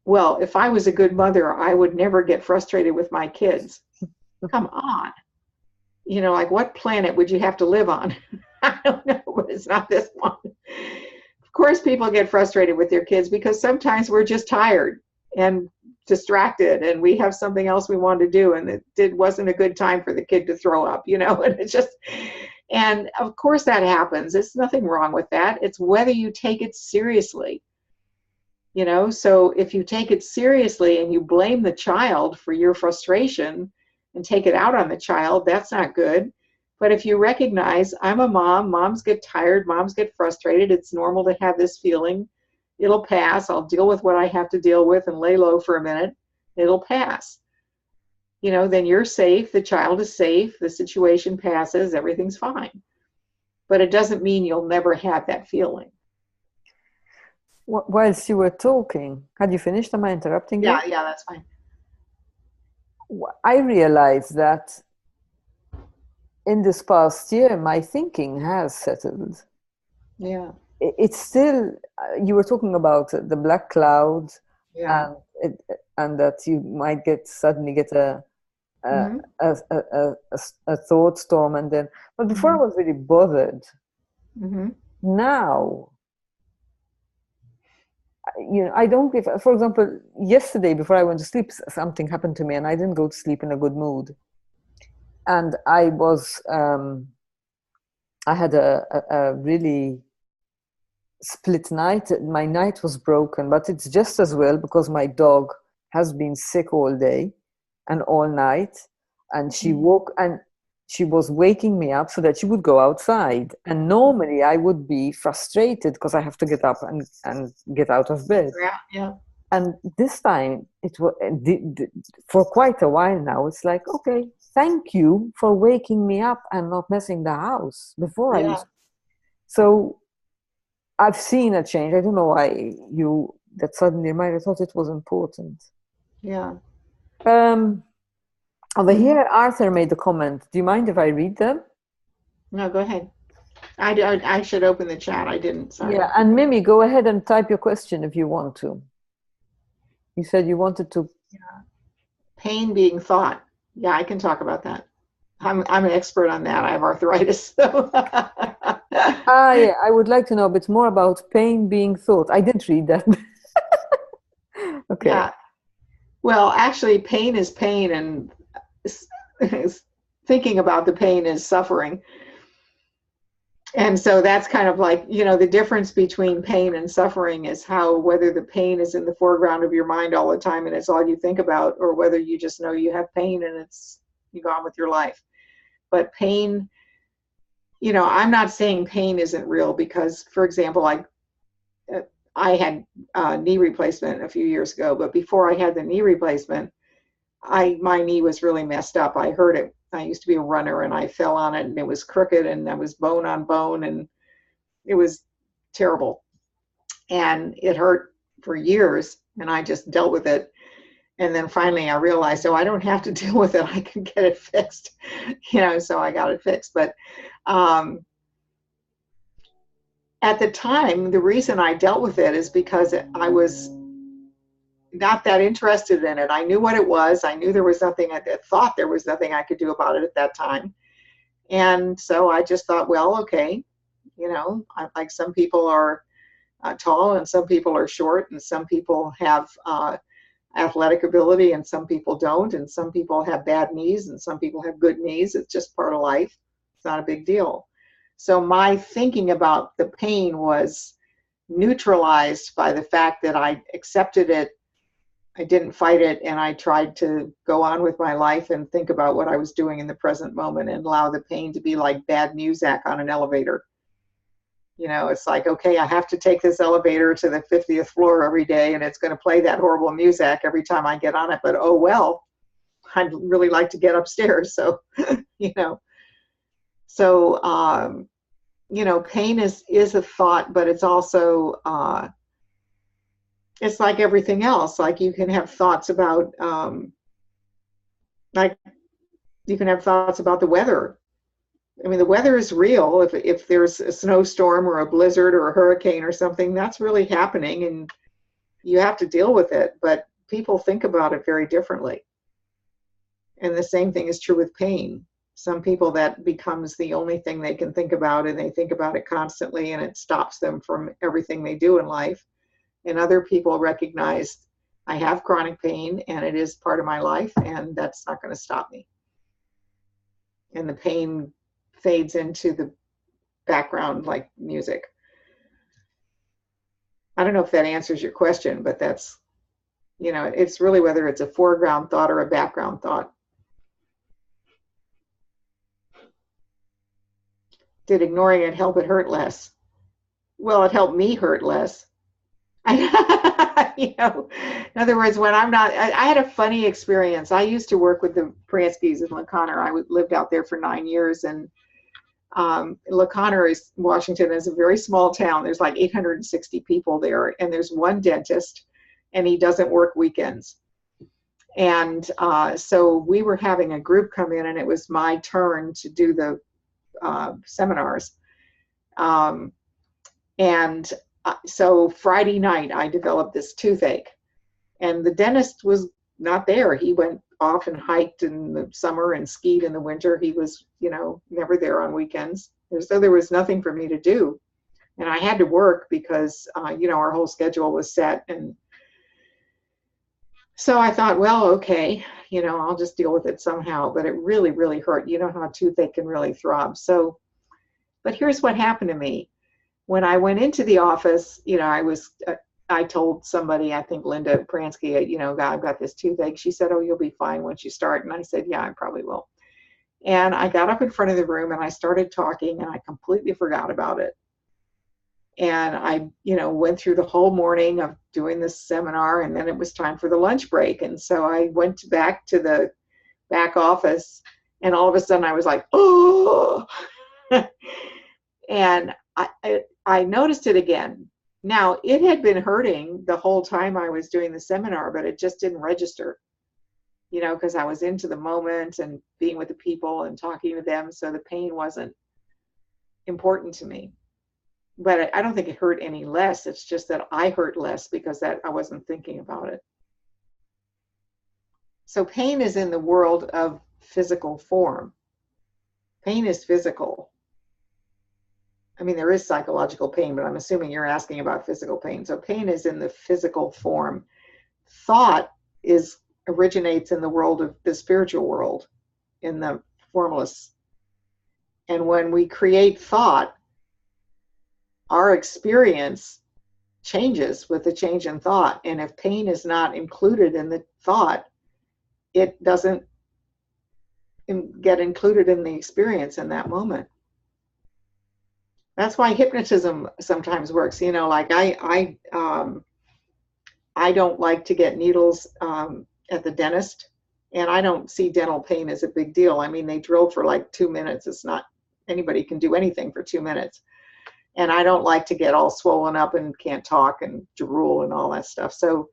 well, if I was a good mother, I would never get frustrated with my kids. Come on. Like, what planet would you have to live on? I don't know, but it's not this one. Of course, people get frustrated with their kids because sometimes we're just tired and distracted and we have something else we want to do, and it wasn't a good time for the kid to throw up, and it's just, and of course that happens. There's nothing wrong with that. It's whether you take it seriously. So if you take it seriously and you blame the child for your frustration and take it out on the child, that's not good. But if you recognize, I'm a mom, moms get tired, moms get frustrated, it's normal to have this feeling. It'll pass. I'll deal with what I have to deal with and lay low for a minute. It'll pass. Then you're safe. The child is safe. The situation passes. Everything's fine. But it doesn't mean you'll never have that feeling. Whilst you were talking, had you finished? Am I interrupting you? Yeah, that's fine. I realized that in this past year, my thinking has settled. Yeah. It's still, you were talking about the black cloud, yeah. and that you might suddenly get a Mm-hmm. a thought storm, and then, but before I was really bothered. Mm-hmm. Now, I don't give, for example, yesterday before I went to sleep, something happened to me and I didn't go to sleep in a good mood. And I had a really split night. My night was broken, but it's just as well because my dog has been sick all day and all night. And she was waking me up so that she would go outside. And normally I would be frustrated because I have to get up and get out of bed. Yeah. And this time, it was for quite a while now, it's like, okay, thank you for waking me up and not messing the house before I used. So I've seen a change. I don't know why that suddenly reminded. I thought it was important. Yeah. Over here, Arthur made a comment. Do you mind if I read them? No, go ahead. I should open the chat. I didn't. Sorry. Yeah, and Mimi, go ahead and type your question if you want to. You said you wanted to. Yeah. Pain being thought. Yeah, I can talk about that. I'm an expert on that. I have arthritis. So. Yeah, I would like to know a bit more about pain being thought. I didn't read that. Okay. Yeah. Well, actually, pain is pain, and thinking about the pain is suffering. And so that's kind of like, the difference between pain and suffering is whether the pain is in the foreground of your mind all the time and it's all you think about, or whether you just know you have pain and you go on with your life. But pain, I'm not saying pain isn't real because, for example, I had a knee replacement a few years ago, but before I had the knee replacement, my knee was really messed up. I hurt it. I used to be a runner and I fell on it and it was crooked and I was bone on bone and it was terrible. And it hurt for years and I just dealt with it. And then finally I realized, I don't have to deal with it. I can get it fixed, so I got it fixed. But at the time, the reason I dealt with it is because I was not that interested in it. I knew what it was. I knew there was nothing, I thought there was nothing I could do about it at that time. And so I just thought, well, okay, like some people are tall and some people are short and some people have athletic ability and some people don't. And some people have bad knees and some people have good knees. It's just part of life. It's not a big deal. So my thinking about the pain was neutralized by the fact that I accepted it. I didn't fight it, and I tried to go on with my life and think about what I was doing in the present moment and allow the pain to be like bad music on an elevator. It's like, okay, I have to take this elevator to the 50th floor every day, and it's going to play that horrible music every time I get on it. But oh well, I'd really like to get upstairs. So, So, pain is a thought, but it's also it's like everything else. Like you can have thoughts about, you can have thoughts about the weather. I mean, the weather is real. If there's a snowstorm or a blizzard or a hurricane or something, that's really happening, and you have to deal with it. But people think about it very differently. And the same thing is true with pain. Some people, that becomes the only thing they can think about, and they think about it constantly, and it stops them from everything they do in life. And other people recognize, I have chronic pain and it is part of my life, and that's not going to stop me. And the pain fades into the background like music. I don't know if that answers your question, but that's, it's really whether it's a foreground thought or a background thought. Did ignoring it help it hurt less? Well, it helped me hurt less. In other words, when I had a funny experience. I used to work with the Pranskys in La Conner. I lived out there for 9 years, and La Conner, Washington, is a very small town. There's like 860 people there, and there's one dentist, and he doesn't work weekends. And so we were having a group come in, and it was my turn to do the seminars. So Friday night, I developed this toothache, and the dentist was not there. He went off and hiked in the summer and skied in the winter. He was, never there on weekends. So there was nothing for me to do. And I had to work because, our whole schedule was set. And so I thought, well, okay, I'll just deal with it somehow. But it really, really hurt. You know how a toothache can really throb. So, but here's what happened to me. When I went into the office, I told somebody, I think Linda Pransky, I've got this toothache. She said, oh, you'll be fine once you start. And I said, yeah, I probably will. And I got up in front of the room and I started talking and I completely forgot about it. And I, went through the whole morning of doing this seminar, and then it was time for the lunch break. And so I went back to the back office, and all of a sudden I was like, oh, and I noticed it again. Now, it had been hurting the whole time I was doing the seminar, but it just didn't register, because I was into the moment and being with the people and talking to them. So the pain wasn't important to me. But I don't think it hurt any less. It's just that I hurt less because I wasn't thinking about it. So pain is in the world of physical form. Pain is physical. I mean, there is psychological pain, but I'm assuming you're asking about physical pain. So pain is in the physical form. Thought originates in the world of the spiritual world, in the formless. And when we create thought, our experience changes with the change in thought. And if pain is not included in the thought, it doesn't get included in the experience in that moment. That's why hypnotism sometimes works. Like I don't like to get needles at the dentist, and I don't see dental pain as a big deal. I mean, they drill for like 2 minutes. It's not, anybody can do anything for 2 minutes. And I don't like to get all swollen up and can't talk and drool and all that stuff. So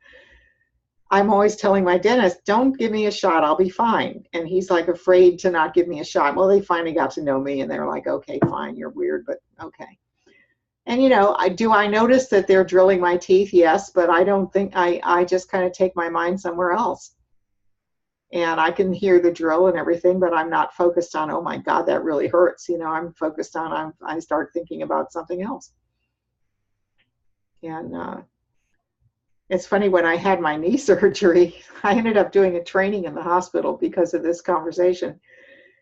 I'm always telling my dentist, don't give me a shot, I'll be fine. And he's like afraid to not give me a shot. Well, they finally got to know me and they're like, okay, fine, you're weird, but okay. And I notice that they're drilling my teeth? Yes, but I don't think, I just kind of take my mind somewhere else. And I can hear the drill and everything, but I'm not focused on, oh my God, that really hurts. I'm focused on, I start thinking about something else. And it's funny, when I had my knee surgery, I ended up doing a training in the hospital because of this conversation.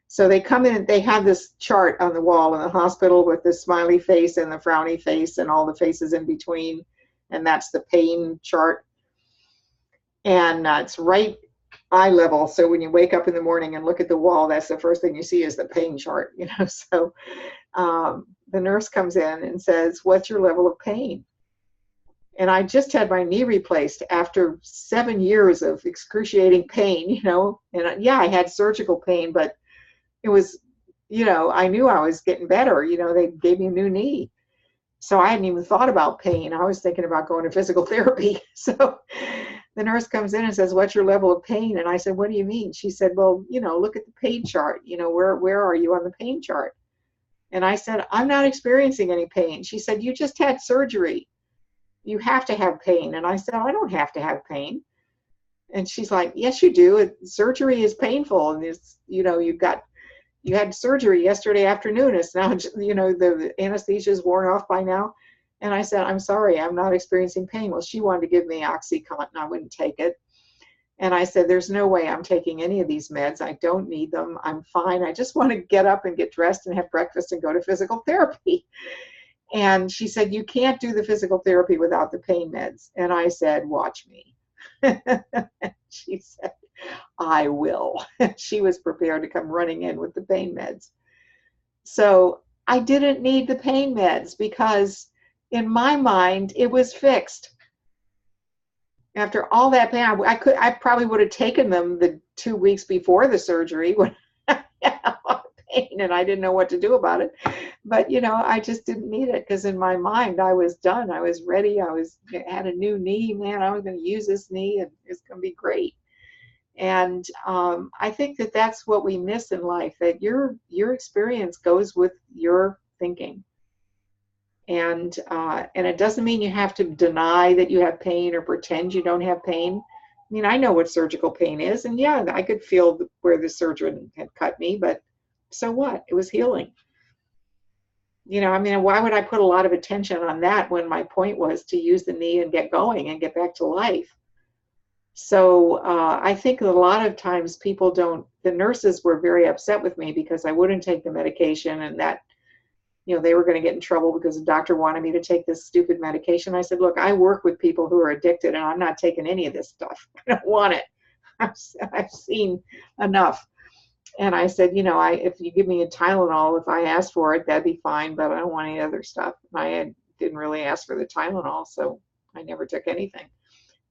So they come in, they have this chart on the wall in the hospital with the smiley face and the frowny face and all the faces in between. And that's the pain chart. And it's right eye level. So when you wake up in the morning and look at the wall, that's the first thing you see is the pain chart. So the nurse comes in and says, what's your level of pain? And I just had my knee replaced after 7 years of excruciating pain, and yeah, I had surgical pain, but it was, I knew I was getting better. They gave me a new knee. So I hadn't even thought about pain. I was thinking about going to physical therapy. So the nurse comes in and says, what's your level of pain? And I said, what do you mean? She said, well, look at the pain chart. Where are you on the pain chart? And I said, I'm not experiencing any pain. She said, you just had surgery. You have to have pain. And I said, I don't have to have pain. And she's like, yes, you do. Surgery is painful. And it's, you had surgery yesterday afternoon. It's now, the anesthesia is worn off by now. And I said, I'm sorry, I'm not experiencing pain. Well, she wanted to give me OxyContin. I wouldn't take it. And I said, there's no way I'm taking any of these meds. I don't need them. I'm fine. I just want to get up and get dressed and have breakfast and go to physical therapy. And she said, you can't do the physical therapy without the pain meds. And I said, watch me. She said, I will. She was prepared to come running in with the pain meds. So I didn't need the pain meds because in my mind, it was fixed. After all that pain, I probably would have taken them the 2 weeks before the surgery when I had a lot of pain and I didn't know what to do about it. But, I just didn't need it because in my mind, I was done. I was ready. I had a new knee, man. I was going to use this knee and it's going to be great. And I think that that's what we miss in life, that your experience goes with your thinking. And it doesn't mean you have to deny that you have pain or pretend you don't have pain. mean, I know what surgical pain is, and yeah, I could feel where the surgeon had cut me, but so what? It was healing. You know, I mean, why would I put a lot of attention on that when my point was to use the knee and get going and get back to life? So I think that a lot of times people don't, the nurses were very upset with me because I wouldn't take the medication, and that, you know, they were going to get in trouble because the doctor wanted me to take this stupid medication. I said, look, I work with people who are addicted, and I'm not taking any of this stuff. I don't want it. I've seen enough. And I said, you know, if you give me a Tylenol, if I asked for it, that'd be fine, but I don't want any other stuff. And didn't really ask for the Tylenol, so I never took anything.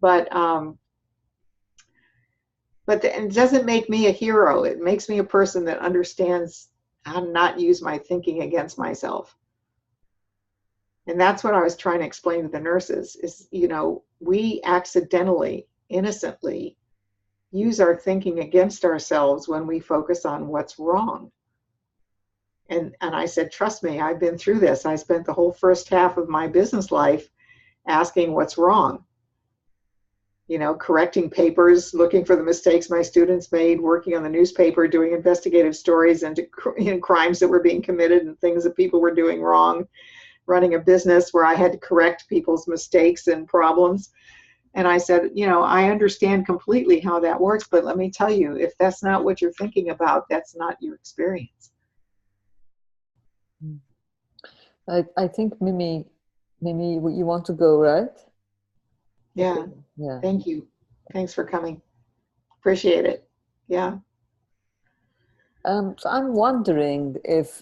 But it doesn't make me a hero. It makes me a person that understands how to not use my thinking against myself. And that's what I was trying to explain to the nurses is, you know, we accidentally, innocently use our thinking against ourselves when we focus on what's wrong. And I said, trust me, I've been through this. I spent the whole first half of my business life asking what's wrong. You know, correcting papers, looking for the mistakes my students made, working on the newspaper, doing investigative stories into crimes that were being committed and things that people were doing wrong, running a business where I had to correct people's mistakes and problems. And I said, you know, I understand completely how that works, but let me tell you, if that's not what you're thinking about, that's not your experience. I think Mimi, you want to go, right? Yeah. Okay. Yeah. Thank you. Thanks for coming. Appreciate it. Yeah. So I'm wondering if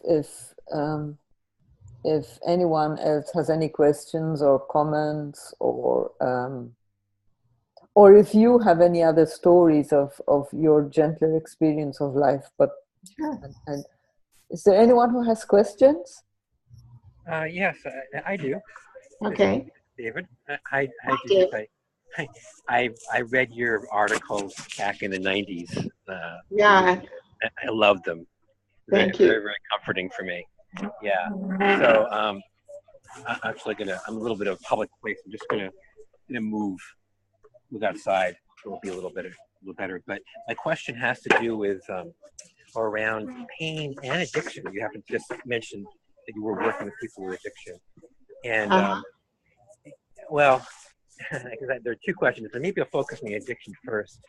anyone else has any questions or comments, or if you have any other stories of your gentler experience of life. But sure. And is there anyone who has questions? Yes, I do. Okay. David, hi Judith. I read your articles back in the 90s. Yeah. I loved them. Thank you. Very, very comforting for me. Yeah. So I'm actually I'm a little bit of a public place. I'm just gonna move outside. It will be a little better. But my question has to do with around pain and addiction. You happen to just mention that you were working with people with addiction, and well, there are two questions. So maybe I'll focus on the addiction first.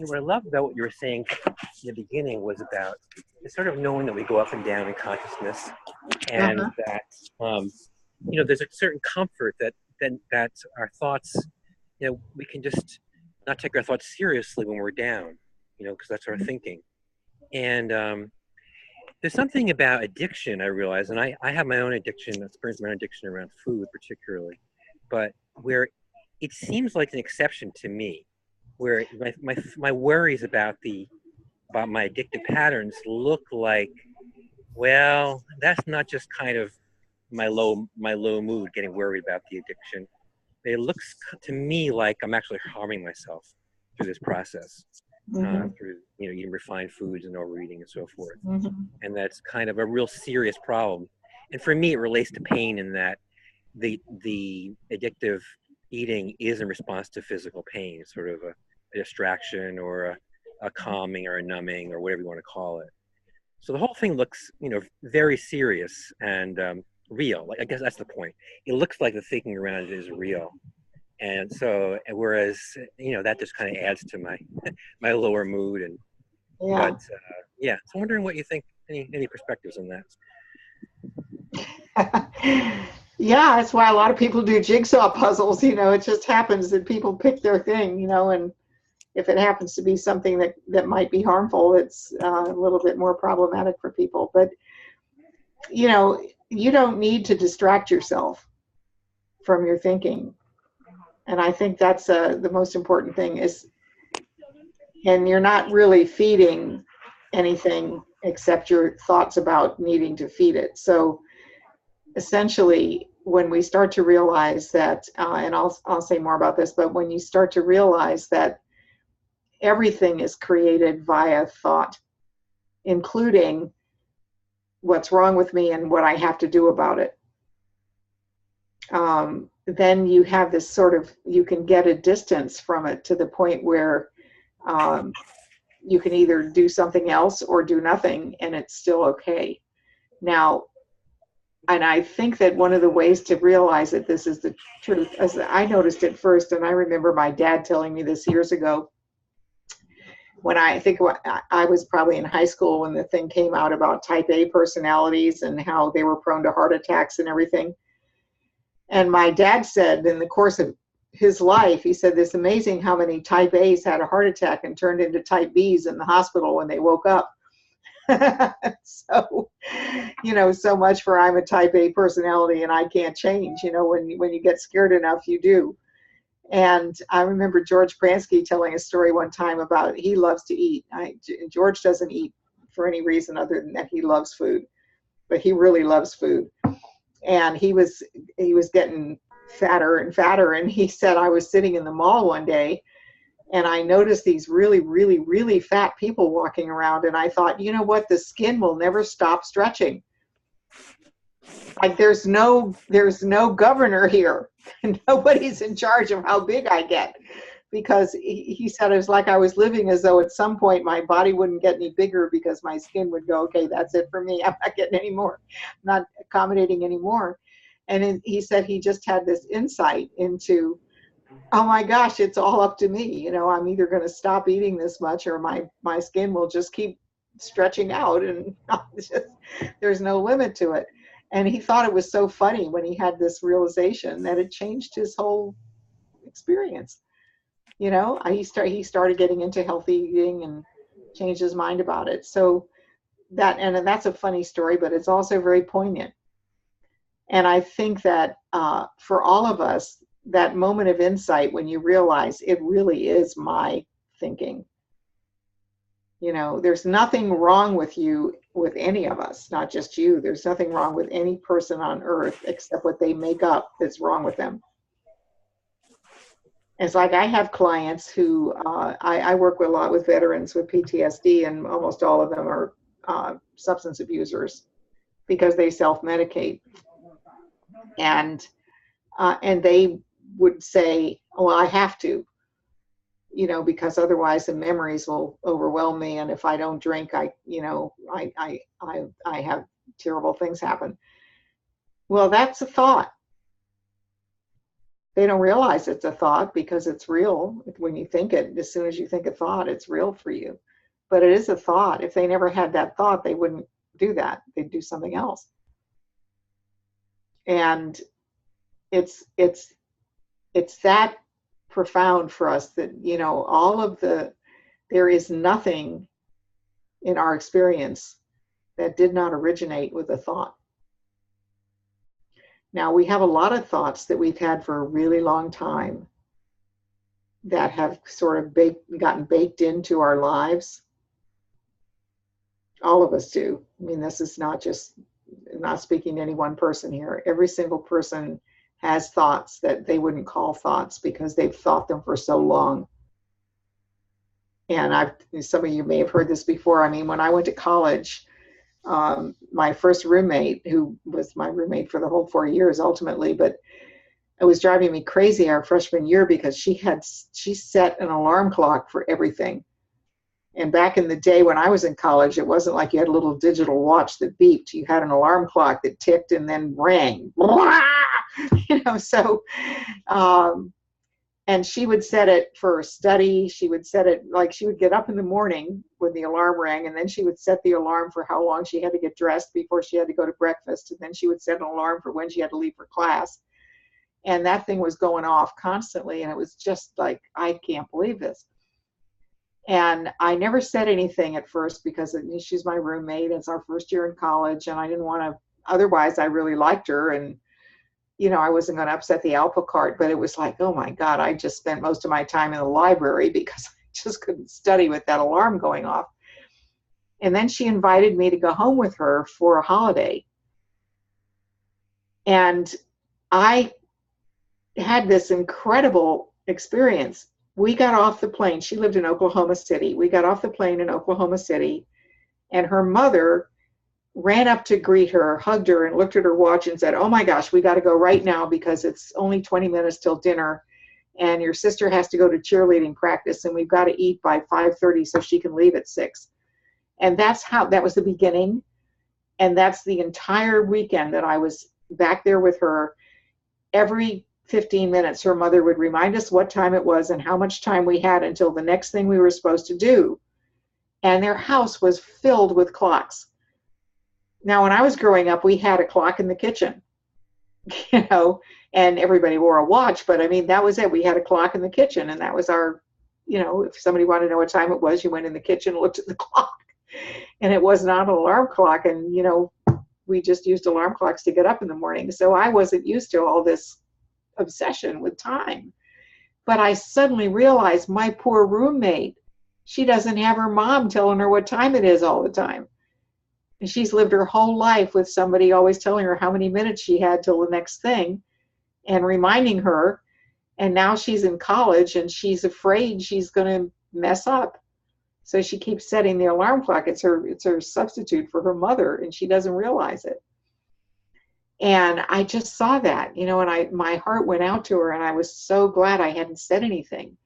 And what I loved about what you were saying in the beginning was about sort of knowing that we go up and down in consciousness, and that you know, there's a certain comfort that our thoughts, you know, we can just not take our thoughts seriously when we're down, you know, because that's our thinking. And there's something about addiction I realize, and I have my own addiction, experienced my own addiction around food particularly, but where it seems like an exception to me, where my worries about my addictive patterns look like, well, that's not just kind of my low mood getting worried about the addiction. It looks to me like I'm actually harming myself through this process, through, you know, eating refined foods and overeating and so forth. And that's kind of a real serious problem. And for me, it relates to pain in that the addictive eating is in response to physical pain, sort of a distraction or a calming or a numbing or whatever you want to call it. So the whole thing looks, you know, very serious and real. Like, I guess that's the point. It looks like the thinking around it is real. And so, whereas, you know, that just kind of adds to my lower mood. And but yeah, so I'm wondering what you think. Any perspectives on that? Yeah, that's why a lot of people do jigsaw puzzles. You know, it just happens that people pick their thing, you know, and if it happens to be something that might be harmful, it's a little bit more problematic for people. But, you know, you don't need to distract yourself from your thinking. And I think that's the most important thing is, and you're not really feeding anything except your thoughts about needing to feed it. So essentially, when we start to realize that, and I'll say more about this, but when you start to realize that everything is created via thought, including what's wrong with me and what I have to do about it. then you have this sort of, you can get a distance from it to the point where you can either do something else or do nothing, and it's still okay. Now, and I think that one of the ways to realize that this is the truth, as I noticed it first, and I remember my dad telling me this years ago, when I think I was probably in high school when the thing came out about type A personalities and how they were prone to heart attacks and everything. And my dad said in the course of his life, he said, it's amazing how many type A's had a heart attack and turned into type B's in the hospital when they woke up. So, so much for I'm a type A personality and I can't change. When you get scared enough, you do. And I remember George Pransky telling a story one time about he loves to eat. George doesn't eat for any reason other than that he loves food, but he really loves food. And he was getting fatter and fatter. And he said, I was sitting in the mall one day and I noticed these really, really, really fat people walking around. And I thought, you know what? The skin will never stop stretching. Like there's no governor here. Nobody's in charge of how big I get. Because he said it was like I was living as though at some point my body wouldn't get any bigger because my skin would go, okay, that's it for me. I'm not getting any more. I'm not accommodating anymore. And he said he just had this insight into, oh my gosh, it's all up to me. I'm either going to stop eating this much or my skin will just keep stretching out and there's no limit to it. And he thought it was so funny when he had this realization that it changed his whole experience. He started getting into healthy eating and changed his mind about it. So that's a funny story, but it's also very poignant. And I think that for all of us, that moment of insight when you realize it really is my thinking. There's nothing wrong with you, with any of us, not just you. There's nothing wrong with any person on earth except what they make up that's wrong with them. It's like I have clients who, I work a lot with veterans with PTSD, and almost all of them are substance abusers because they self-medicate. And they would say, well, I have to, because otherwise the memories will overwhelm me. And if I don't drink, I have terrible things happen. Well, that's a thought. They don't realize it's a thought because it's real. When you think it, as soon as you think a thought, it's real for you. But it is a thought. If they never had that thought, they wouldn't do that. They'd do something else. And it's that profound for us that, there is nothing in our experience that did not originate with a thought. Now, we have a lot of thoughts that we've had for a really long time that have sort of gotten baked into our lives. All of us do. I mean, this is not speaking to any one person here. Every single person has thoughts that they wouldn't call thoughts because they've thought them for so long. And some of you may have heard this before. I mean, when I went to college, my first roommate, who was my roommate for the whole 4 years ultimately, but it was driving me crazy our freshman year because she set an alarm clock for everything. And back in the day when I was in college, it wasn't like you had a little digital watch that beeped. You had an alarm clock that ticked and then rang. And she would set it for study. She would set it, like she would get up in the morning when the alarm rang, and then she would set the alarm for how long she had to get dressed before she had to go to breakfast. And then she would set an alarm for when she had to leave for class. And that thing was going off constantly. And it was just like, I can't believe this. And I never said anything at first because she's my roommate. It's our first year in college, and I didn't want to, otherwise I really liked her. And I wasn't going to upset the apple cart, but it was like, oh my God, I just spent most of my time in the library because I just couldn't study with that alarm going off. And then she invited me to go home with her for a holiday. And I had this incredible experience. We got off the plane. She lived in Oklahoma City. We got off the plane in Oklahoma City, and her mother ran up to greet her, hugged her, and looked at her watch and said, "Oh my gosh, we got to go right now because it's only 20 minutes till dinner, and your sister has to go to cheerleading practice, and we've got to eat by 5:30 so she can leave at 6." And that was the beginning. And that's the entire weekend that I was back there with her. Every 15 minutes, her mother would remind us what time it was and how much time we had until the next thing we were supposed to do. And their house was filled with clocks. Now, when I was growing up, we had a clock in the kitchen, and everybody wore a watch, but I mean, that was it. We had a clock in the kitchen, and that was our, if somebody wanted to know what time it was, you went in the kitchen and looked at the clock. And it was not an alarm clock, and we just used alarm clocks to get up in the morning. So I wasn't used to all this obsession with time. But I suddenly realized my poor roommate, she doesn't have her mom telling her what time it is all the time. And she's lived her whole life with somebody always telling her how many minutes she had till the next thing and reminding her. And now she's in college and she's afraid she's going to mess up. So she keeps setting the alarm clock. It's her substitute for her mother, and she doesn't realize it. And I just saw that, and my heart went out to her, and I was so glad I hadn't said anything,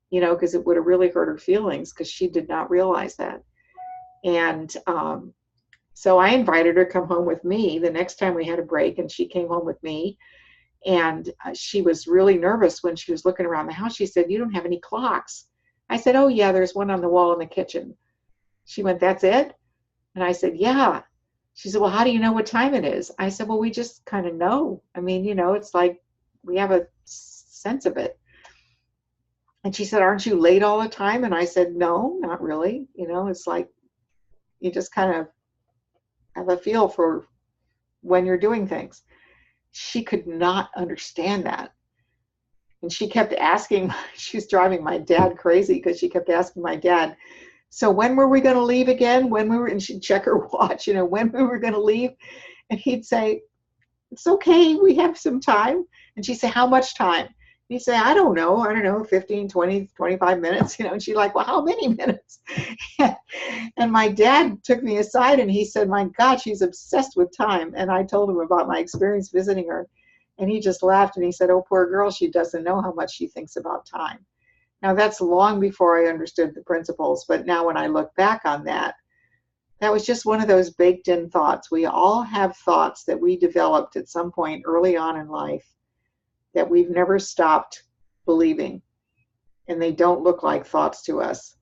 because it would have really hurt her feelings because she did not realize that. And so I invited her to come home with me the next time we had a break, and she came home with me. And she was really nervous when she was looking around the house. She said, "You don't have any clocks." I said, "Oh, yeah, there's one on the wall in the kitchen." She went, "That's it?" And I said, "Yeah." She said, "Well, how do you know what time it is?" I said, "Well, we just kind of know. I mean, it's like we have a sense of it." And she said, "Aren't you late all the time?" And I said, "No, not really. It's like you just kind of have a feel for when you're doing things." She could not understand that. And she kept asking, she was driving my dad crazy because she kept asking my dad, "So when were we going to leave again?" And she'd check her watch, when we were going to leave. And he'd say, "It's okay, we have some time." And she'd say, "How much time?" And he'd say, I don't know, 15, 20, 25 minutes, and she'd like, "Well, how many minutes?" And my dad took me aside and he said, "My God, she's obsessed with time." And I told him about my experience visiting her. And he just laughed and he said, "Oh, poor girl, she doesn't know how much she thinks about time." Now, that's long before I understood the principles. But now when I look back on that, that was just one of those baked in thoughts. We all have thoughts that we developed at some point early on in life that we've never stopped believing. And they don't look like thoughts to us.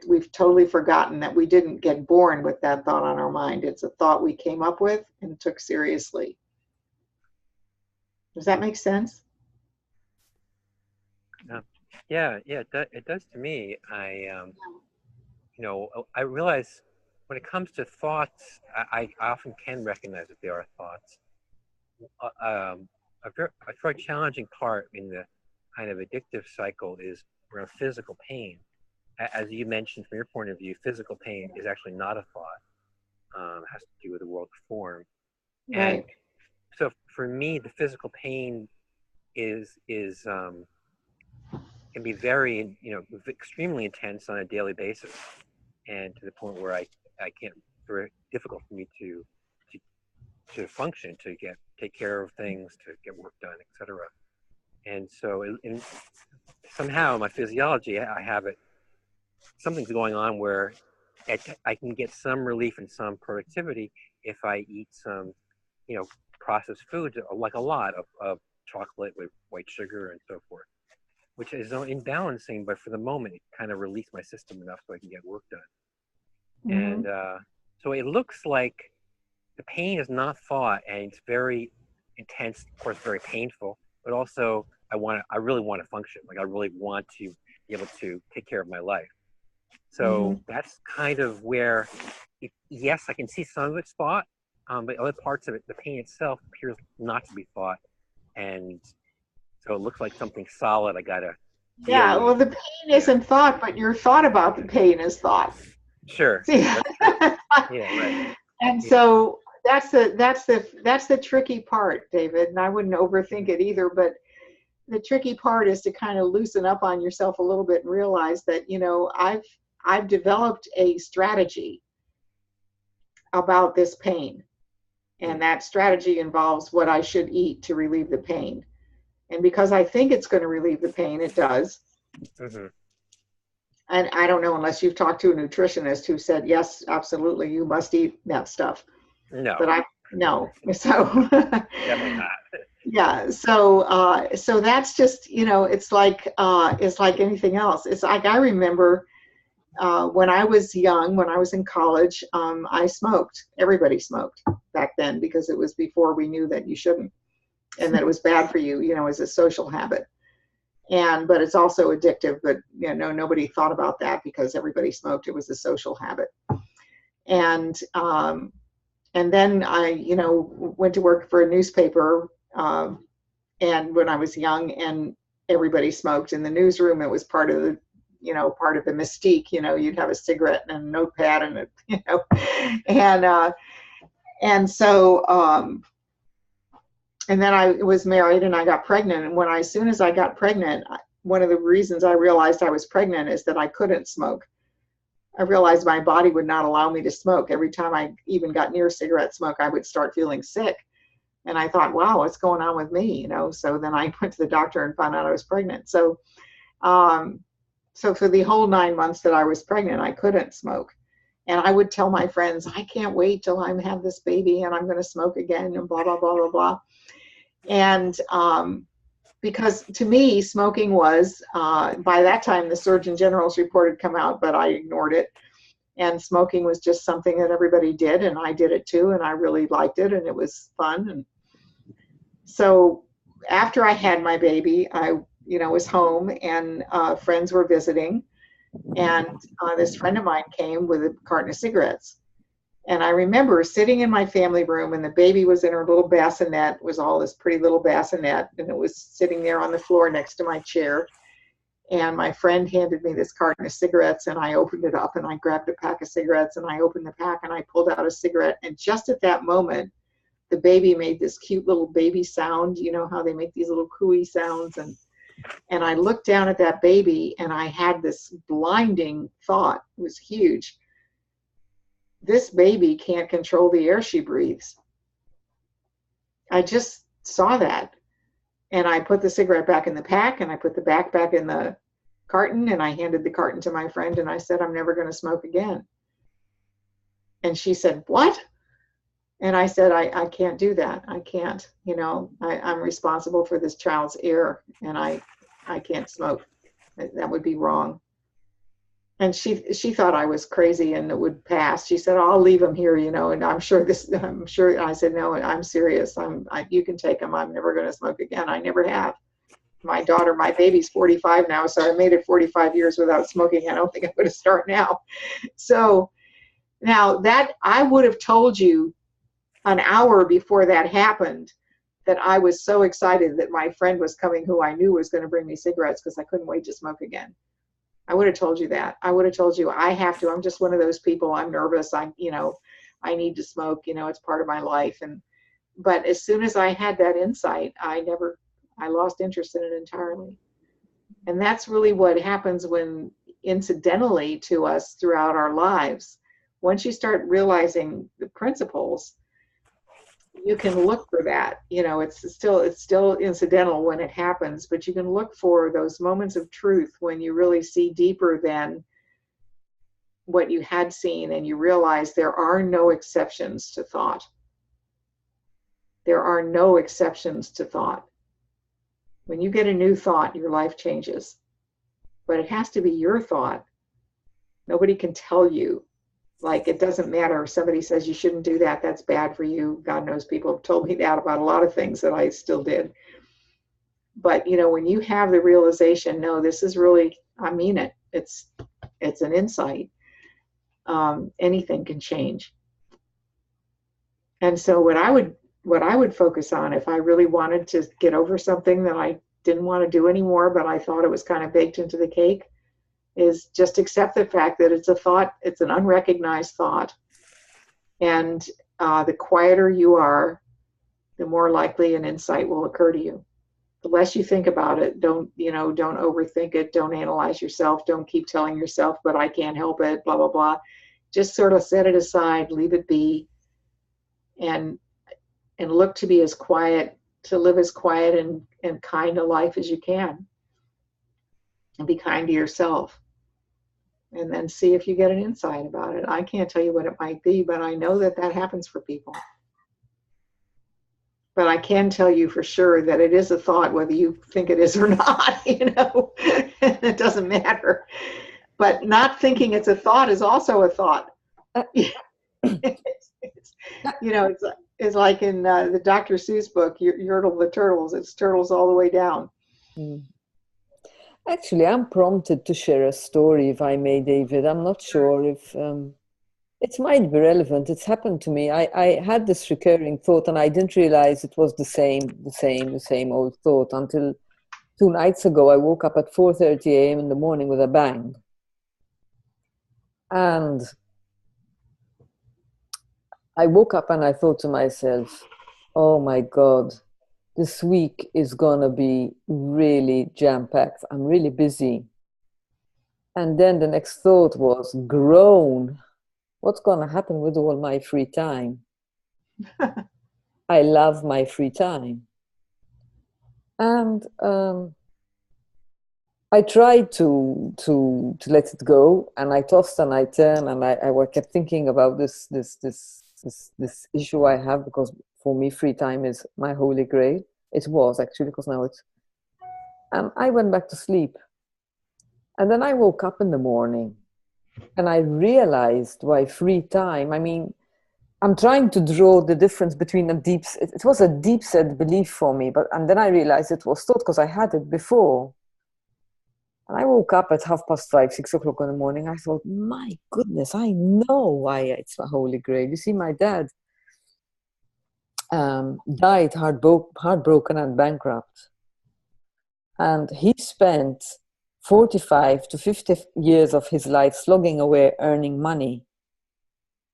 We've totally forgotten that we didn't get born with that thought on our mind. It's a thought we came up with and took seriously. Does that make sense? Yeah, it does to me. I realize when it comes to thoughts, I often can recognize that they are thoughts. A very challenging part in the kind of addictive cycle is around physical pain. As you mentioned, from your point of view, physical pain is actually not a thought. It has to do with the world of form. Right. And so for me, the physical pain is can be very, extremely intense on a daily basis, and to the point where I can't, very difficult for me to function, to take care of things, to get work done, etc. And so somehow my physiology, I have it, something's going on where I can get some relief and some productivity if I eat some, processed foods, like a lot of chocolate with white sugar and so forth, which is imbalancing, but for the moment, it kind of released my system enough so I can get work done. Mm-hmm. And so it looks like the pain is not thought, and it's very intense, of course, very painful, but also I really want to function. Like I really want to be able to take care of my life. So that's kind of where, yes, I can see some of it's thought, but other parts of it, the pain itself appears not to be thought. And so it looks like something solid I gotta deal with. Well, the pain isn't thought, but your thought about the pain is thought. Sure. Yeah, right. And so that's the tricky part, David. And I wouldn't overthink it either, but the tricky part is to kind of loosen up on yourself a little bit and realize that, I've developed a strategy about this pain. And that strategy involves what I should eat to relieve the pain. And because I think it's going to relieve the pain, it does. Mm-hmm. And I don't know, unless you've talked to a nutritionist who said, yes, absolutely, you must eat that stuff. No. But no. So Definitely not. yeah. So that's just, it's like anything else. It's like, I remember when I was young, when I was in college, I smoked. Everybody smoked back then, because it was before we knew that you shouldn't, and that it was bad for you, as a social habit. But it's also addictive, but nobody thought about that because everybody smoked. It was a social habit. And then I, went to work for a newspaper, and when I was young, and everybody smoked in the newsroom. It was part of the mystique. You'd have a cigarette and a notepad and and so and then I was married and I got pregnant. And as soon as I got pregnant, one of the reasons I realized I was pregnant is that I couldn't smoke. I realized my body would not allow me to smoke. Every time I even got near cigarette smoke, I would start feeling sick. And I thought, wow, what's going on with me? So then I went to the doctor and found out I was pregnant. So for the whole 9 months that I was pregnant, I couldn't smoke. And I would tell my friends, I can't wait till I have this baby and I'm going to smoke again and blah, blah, blah, blah, blah. And because to me, smoking was, by that time, the Surgeon General's report had come out, but I ignored it. And smoking was just something that everybody did, and I did it too, and I really liked it, and it was fun. And so after I had my baby, I was home, and friends were visiting, and this friend of mine came with a carton of cigarettes. And I remember sitting in my family room, and the baby was in her little bassinet. It was all this pretty little bassinet, and it was sitting there on the floor next to my chair. And my friend handed me this carton of cigarettes, and I opened it up, and I grabbed a pack of cigarettes, and I opened the pack, and I pulled out a cigarette. And just at that moment, the baby made this cute little baby sound. You know how they make these little cooey sounds? And I looked down at that baby, and I had this blinding thought. It was huge. This baby can't control the air she breathes. I just saw that. And I put the cigarette back in the pack, and I put the back in the carton, and I handed the carton to my friend, and I said, I'm never going to smoke again. And she said, what? And I said, I can't do that. I can't. I'm responsible for this child's air, and I can't smoke. That would be wrong. And she thought I was crazy and it would pass. She said, I'll leave him here, and I'm sure. I said, no, I'm serious. You can take him. I'm never going to smoke again. I never have. My baby's 45 now, so I made it 45 years without smoking. I don't think I'm going to start now. So now that I would have told you an hour before that happened that I was so excited that my friend was coming who I knew was going to bring me cigarettes because I couldn't wait to smoke again. I would have told you that. I would have told you I have to. I'm just one of those people. I'm nervous. I need to smoke. It's part of my life. But as soon as I had that insight, I lost interest in it entirely. And that's really what happens when, incidentally to us throughout our lives, once you start realizing the principles, you can look for that. It's still incidental when it happens, but you can look for those moments of truth when you really see deeper than what you had seen, and you realize there are no exceptions to thought. There are no exceptions to thought. When you get a new thought, your life changes. But it has to be your thought. Nobody can tell you. Like, it doesn't matter if somebody says you shouldn't do that, that's bad for you. God knows people have told me that about a lot of things that I still did. But, when you have the realization, no, this is really, I mean it. It's an insight. Anything can change. And so what I would focus on if I really wanted to get over something that I didn't want to do anymore, but I thought it was kind of baked into the cake, is just accept the fact that it's a thought, it's an unrecognized thought. And the quieter you are, the more likely an insight will occur to you. The less you think about it, don't overthink it, don't analyze yourself, don't keep telling yourself, but I can't help it, blah, blah, blah. just sort of set it aside, leave it be, and look to be as quiet, to live as quiet and kind a life as you can, and be kind to yourself, and then see if you get an insight about it. I can't tell you what it might be, but I know that that happens for people. But I can tell you for sure that it is a thought, whether you think it is or not, it doesn't matter. But not thinking it's a thought is also a thought. It's like in the Dr. Seuss book, Yertle the Turtles. It's turtles all the way down. Actually, I'm prompted to share a story, if I may, David. I'm not sure if it might be relevant. It's happened to me. I had this recurring thought, and I didn't realize it was the same old thought until 2 nights ago. I woke up at 4:30 a.m. in the morning with a bang. And I woke up and I thought to myself, oh my God, this week is gonna be really jam-packed. I'm really busy. And then the next thought was, groan. What's gonna happen with all my free time? I love my free time. And I tried to let it go, and I tossed and I turned, and I kept thinking about this issue I have, because for me, free time is my holy grail. It was actually, because now it's. And I went back to sleep. And then I woke up in the morning and I realized why free time, I mean, I'm trying to draw the difference between it was a deep set belief for me, and then I realized it was thought, because I had it before. And I woke up at 5:30, 6 o'clock in the morning. I thought, my goodness, I know why it's my holy grail. You see, my dad died heartbroken and bankrupt. And he spent 45 to 50 years of his life slogging away, earning money.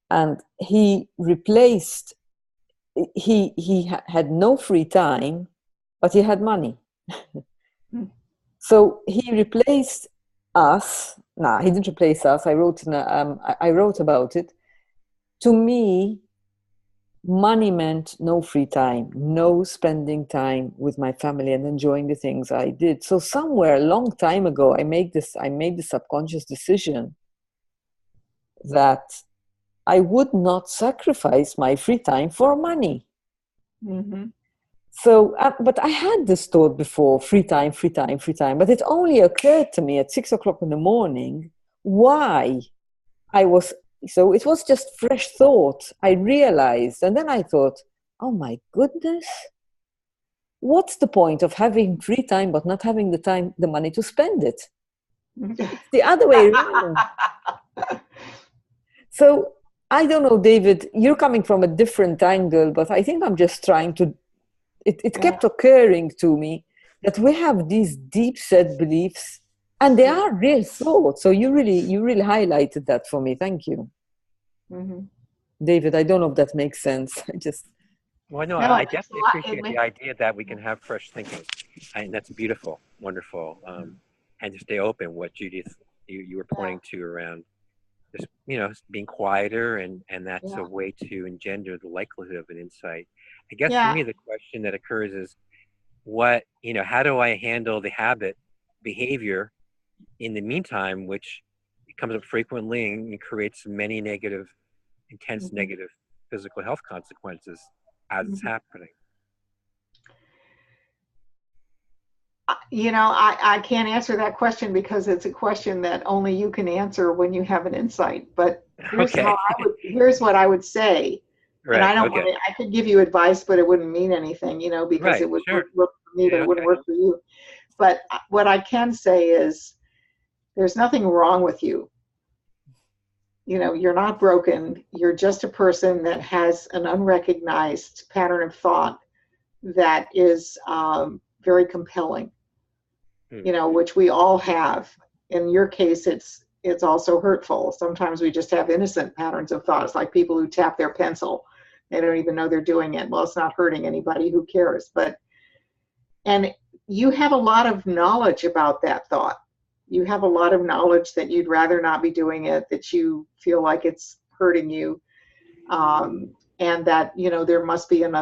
And he had no free time, but he had money. So he replaced us. No, he didn't replace us. I wrote about it. To me, money meant no free time, no spending time with my family and enjoying the things I did. So somewhere a long time ago, I made the subconscious decision that I would not sacrifice my free time for money. Mm-hmm. So, but I had this thought before, free time, but it only occurred to me at 6 o'clock in the morning why so it was just fresh thought. I realized, and then I thought, oh my goodness, what's the point of having free time but not having the money to spend it? It's the other way around. So I don't know, David, you're coming from a different angle, but I think I'm just trying to, it kept occurring to me that we have these deep set beliefs, and they are real thoughts. So you really highlighted that for me. Thank you. Mm-hmm. David, I don't know if that makes sense. I definitely appreciate the idea that we can have fresh thinking. And that's beautiful, wonderful. And to stay open, what Judith, you were pointing to around just, being quieter, and that's a way to engender the likelihood of an insight. I guess for me, the question that occurs is how do I handle the behavior in the meantime, which comes up frequently and creates many intense negative physical health consequences as it's happening? I can't answer that question, because it's a question that only you can answer when you have an insight. But here's what I would say. Right, and I don't want to, I could give you advice, but it wouldn't mean anything, because it would work for me, but it wouldn't work for you. But what I can say is, there's nothing wrong with you. You're not broken. You're just a person that has an unrecognized pattern of thought that is very compelling, which we all have. In your case, it's also hurtful. Sometimes we just have innocent patterns of thought. It's like people who tap their pencil. They don't even know they're doing it. Well, it's not hurting anybody. Who cares? And you have a lot of knowledge about that thought. you have a lot of knowledge that you'd rather not be doing it, that you feel like it's hurting you, and that, you know, there must be an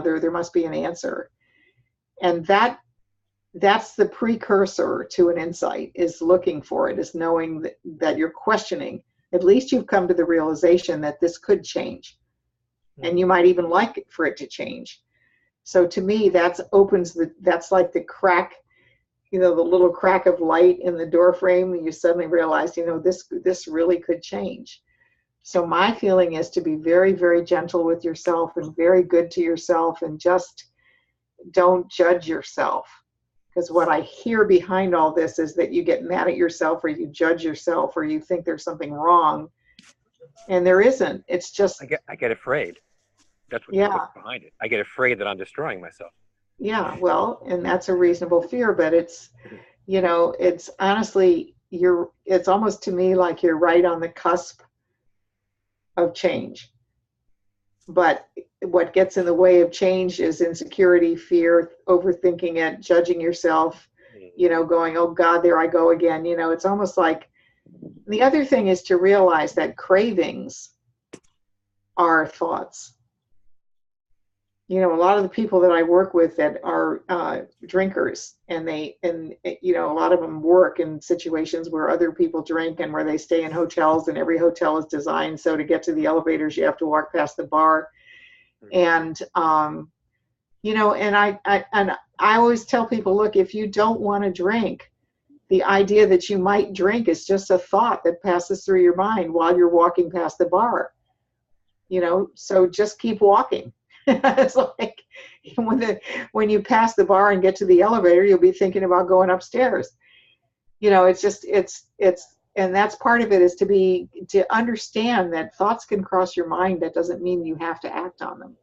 answer. And that's the precursor to an insight, is looking for it, is knowing that you're questioning. At least you've come to the realization that this could change, and you might even like it for it to change. So to me, that's like the crack, you know, the little crack of light in the door frame, and you suddenly realize, you know, this really could change. So my feeling is to be very, very gentle with yourself and very good to yourself, and just don't judge yourself. Because what I hear behind all this is that you get mad at yourself, or you judge yourself, or you think there's something wrong, and there isn't. It's just I get afraid. That's what's behind it. I get afraid that I'm destroying myself. Yeah, well, and that's a reasonable fear, but it's, you know, it's honestly, it's almost to me like you're right on the cusp of change. But what gets in the way of change is insecurity, fear, overthinking it, judging yourself, you know, going, oh God, there I go again. You know, it's almost like, the other thing is to realize that cravings are thoughts. You know, a lot of the people that I work with that are drinkers, and you know, a lot of them work in situations where other people drink, and where they stay in hotels, and every hotel is designed so to get to the elevators, you have to walk past the bar. And, you know, and I always tell people, look, if you don't want to drink, the idea that you might drink is just a thought that passes through your mind while you're walking past the bar, you know, so just keep walking. It's like when you pass the bar and get to the elevator, you'll be thinking about going upstairs. You know, it's just, and that's part of it, is to understand that thoughts can cross your mind. That doesn't mean you have to act on them.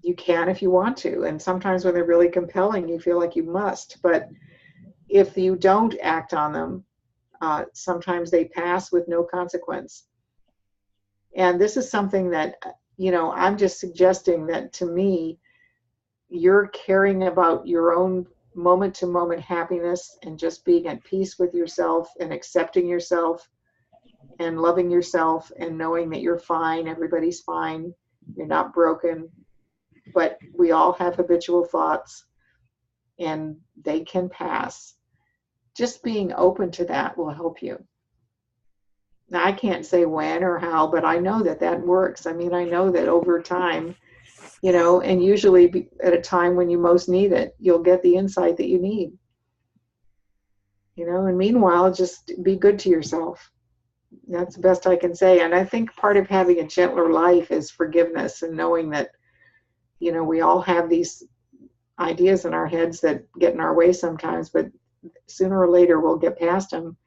You can if you want to. And sometimes when they're really compelling, you feel like you must. But if you don't act on them, sometimes they pass with no consequence. And this is something that, you know, I'm just suggesting that, to me, you're caring about your own moment-to-moment happiness, and just being at peace with yourself, and accepting yourself, and loving yourself, and knowing that you're fine, everybody's fine, you're not broken. But we all have habitual thoughts, and they can pass. Just being open to that will help you. Now, I can't say when or how, but I know that works. I mean, I know that over time, you know, and usually at a time when you most need it, you'll get the insight that you need. You know, and meanwhile, just be good to yourself. That's the best I can say. And I think part of having a gentler life is forgiveness, and knowing that, you know, we all have these ideas in our heads that get in our way sometimes, but sooner or later we'll get past them.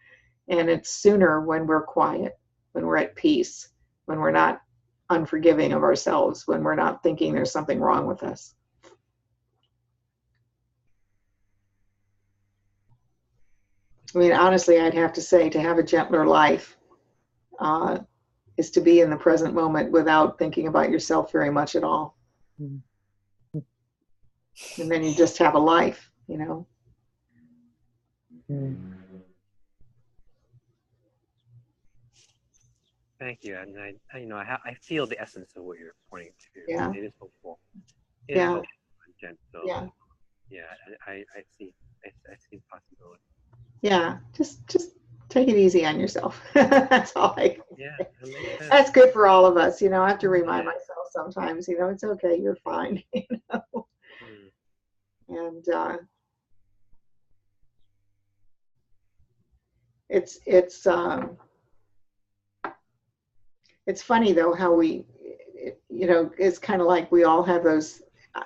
And it's sooner when we're quiet, when we're at peace, when we're not unforgiving of ourselves, when we're not thinking there's something wrong with us. I mean, honestly, I'd have to say, to have a gentler life is to be in the present moment without thinking about yourself very much at all. And then you just have a life, you know. Thank you. And I you know, I feel the essence of what you're pointing to. Yeah. It is hopeful. It is hopeful and gentle. Yeah. Yeah. I see the possibility. Yeah. Just take it easy on yourself. That's all I can say. Yeah. That's good for all of us. You know, I have to remind myself sometimes, you know, it's okay. You're fine. You know. And it's funny though how we, you know, it's kind of like we all have those.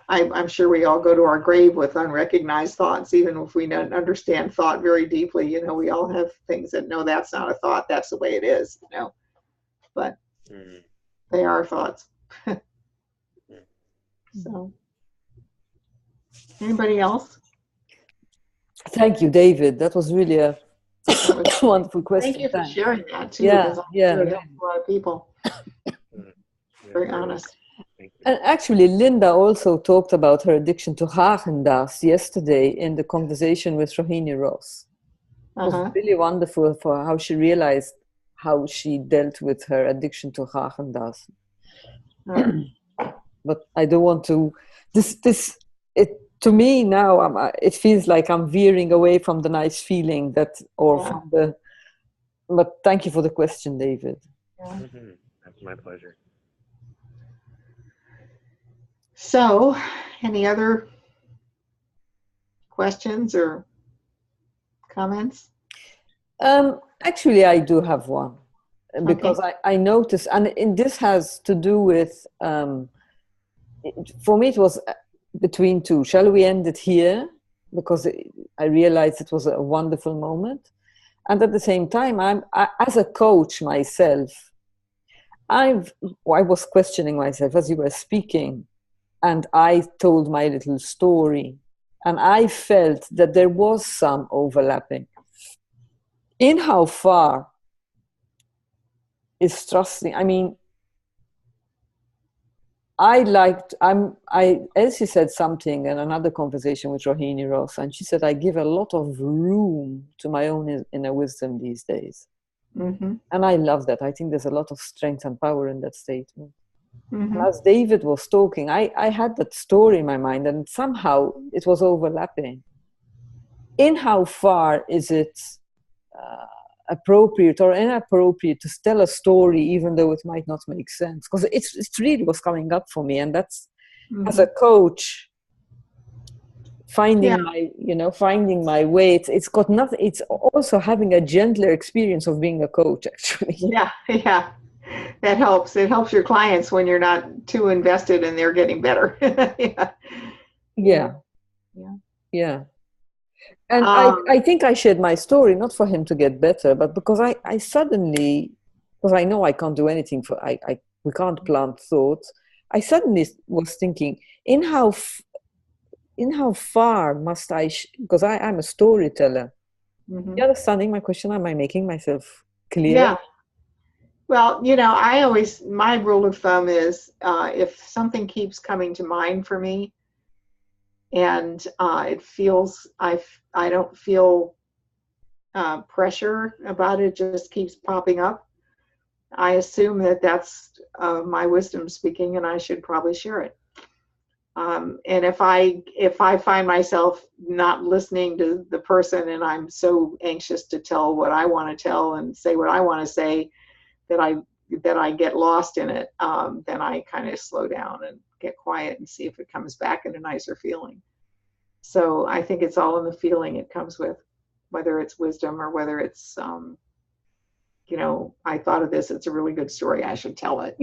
I'm sure we all go to our grave with unrecognized thoughts, even if we don't understand thought very deeply. You know, we all have things that, no, that's not a thought. That's the way it is. You know, but they are thoughts. So, anybody else? Thank you, David. That was really a wonderful question. Thank you for sharing that too. Yeah, because I'm sure it helps a lot of people. Very honest. And actually, Linda also talked about her addiction to Haagen-Dazs yesterday in the conversation with Rohini Ross. was really wonderful for how she realized how she dealt with her addiction to Haagen-Dazs. But I don't want to. To me now, it feels like I'm veering away from the nice feeling from the. But thank you for the question, David. Yeah. That's my pleasure. So, any other questions or comments? Actually, I do have one, because I noticed, and this has to do with, for me it was between two. Shall we end it here? Because I realized it was a wonderful moment. And at the same time, as a coach myself, I was questioning myself as you were speaking, and I told my little story, and I felt that there was some overlapping in how far is trusting. I mean, Elsie said something in another conversation with Rohini Ross, and she said, I give a lot of room to my own inner wisdom these days. And I love that. I think there's a lot of strength and power in that statement. And as David was talking, I had that story in my mind, and somehow it was overlapping. In how far is it appropriate or inappropriate to tell a story even though it might not make sense? Because it really was coming up for me, and that's as a coach, finding my way. It's got nothing. It's also having a gentler experience of being a coach, actually. Yeah. That helps. It helps your clients when you're not too invested and they're getting better. Yeah. And I think I shared my story, not for him to get better, but because I suddenly, because I know I can't do anything we can't plant thoughts. I suddenly was thinking, in how far must I, because I'm a storyteller. You understanding my question? Am I making myself clear? Yeah. Well, my rule of thumb is if something keeps coming to mind for me, and it feels, I don't feel pressure about it, just keeps popping up, I assume that's my wisdom speaking, and I should probably share it. And if I find myself not listening to the person, and I'm so anxious to tell what I want to tell and say what I want to say, that I get lost in it, then I kind of slow down and get quiet and see if it comes back in a nicer feeling. So I think it's all in the feeling it comes with, whether it's wisdom or whether it's, I thought of this, it's a really good story, I should tell it,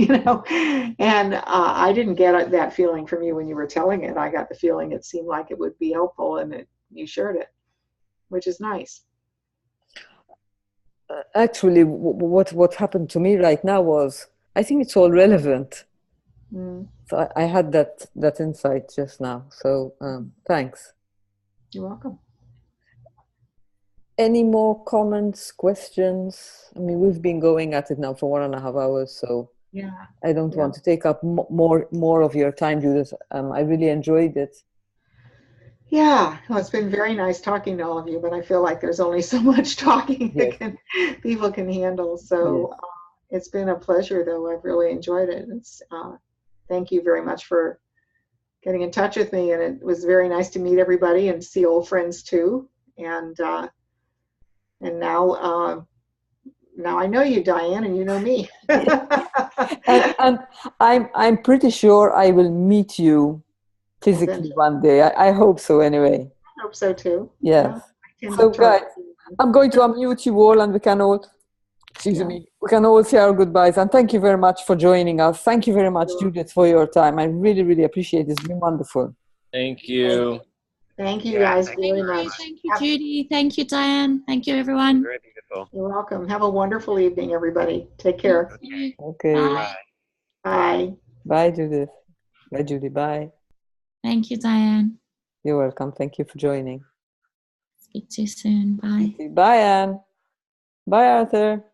And I didn't get that feeling from you when you were telling it. I got the feeling it seemed like it would be helpful, and you shared it, which is nice. Actually, what happened to me right now was, I think it's all relevant. So I had that insight just now. So thanks. You're welcome. Any more comments, questions? I mean, we've been going at it now for 1.5 hours, so I don't want to take up more of your time, Judith. I really enjoyed it. Yeah, well, it's been very nice talking to all of you, but I feel like there's only so much talking that people can handle. So it's been a pleasure, though. I've really enjoyed it. It's thank you very much for getting in touch with me, and it was very nice to meet everybody and see old friends too. And now I know you, Diane, and you know me. and I'm pretty sure I will meet you physically one day. I hope so, anyway. I hope so too. Yes. So guys, I'm going to unmute you all, and we can all, we can all say our goodbyes. And thank you very much for joining us. Thank you very much, Judith, for your time. I really, really appreciate it. It's been wonderful. Thank you. Thank you guys very much. Thank you, Judy. Thank you, Diane. Thank you, everyone. Very beautiful. You're welcome. Have a wonderful evening, everybody. Take care. Okay. Bye. Bye. Bye, Judith. Bye, Judy. Bye. Thank you, Diane. You're welcome. Thank you for joining. Speak to you soon. Bye. Bye, Anne. Bye, Arthur.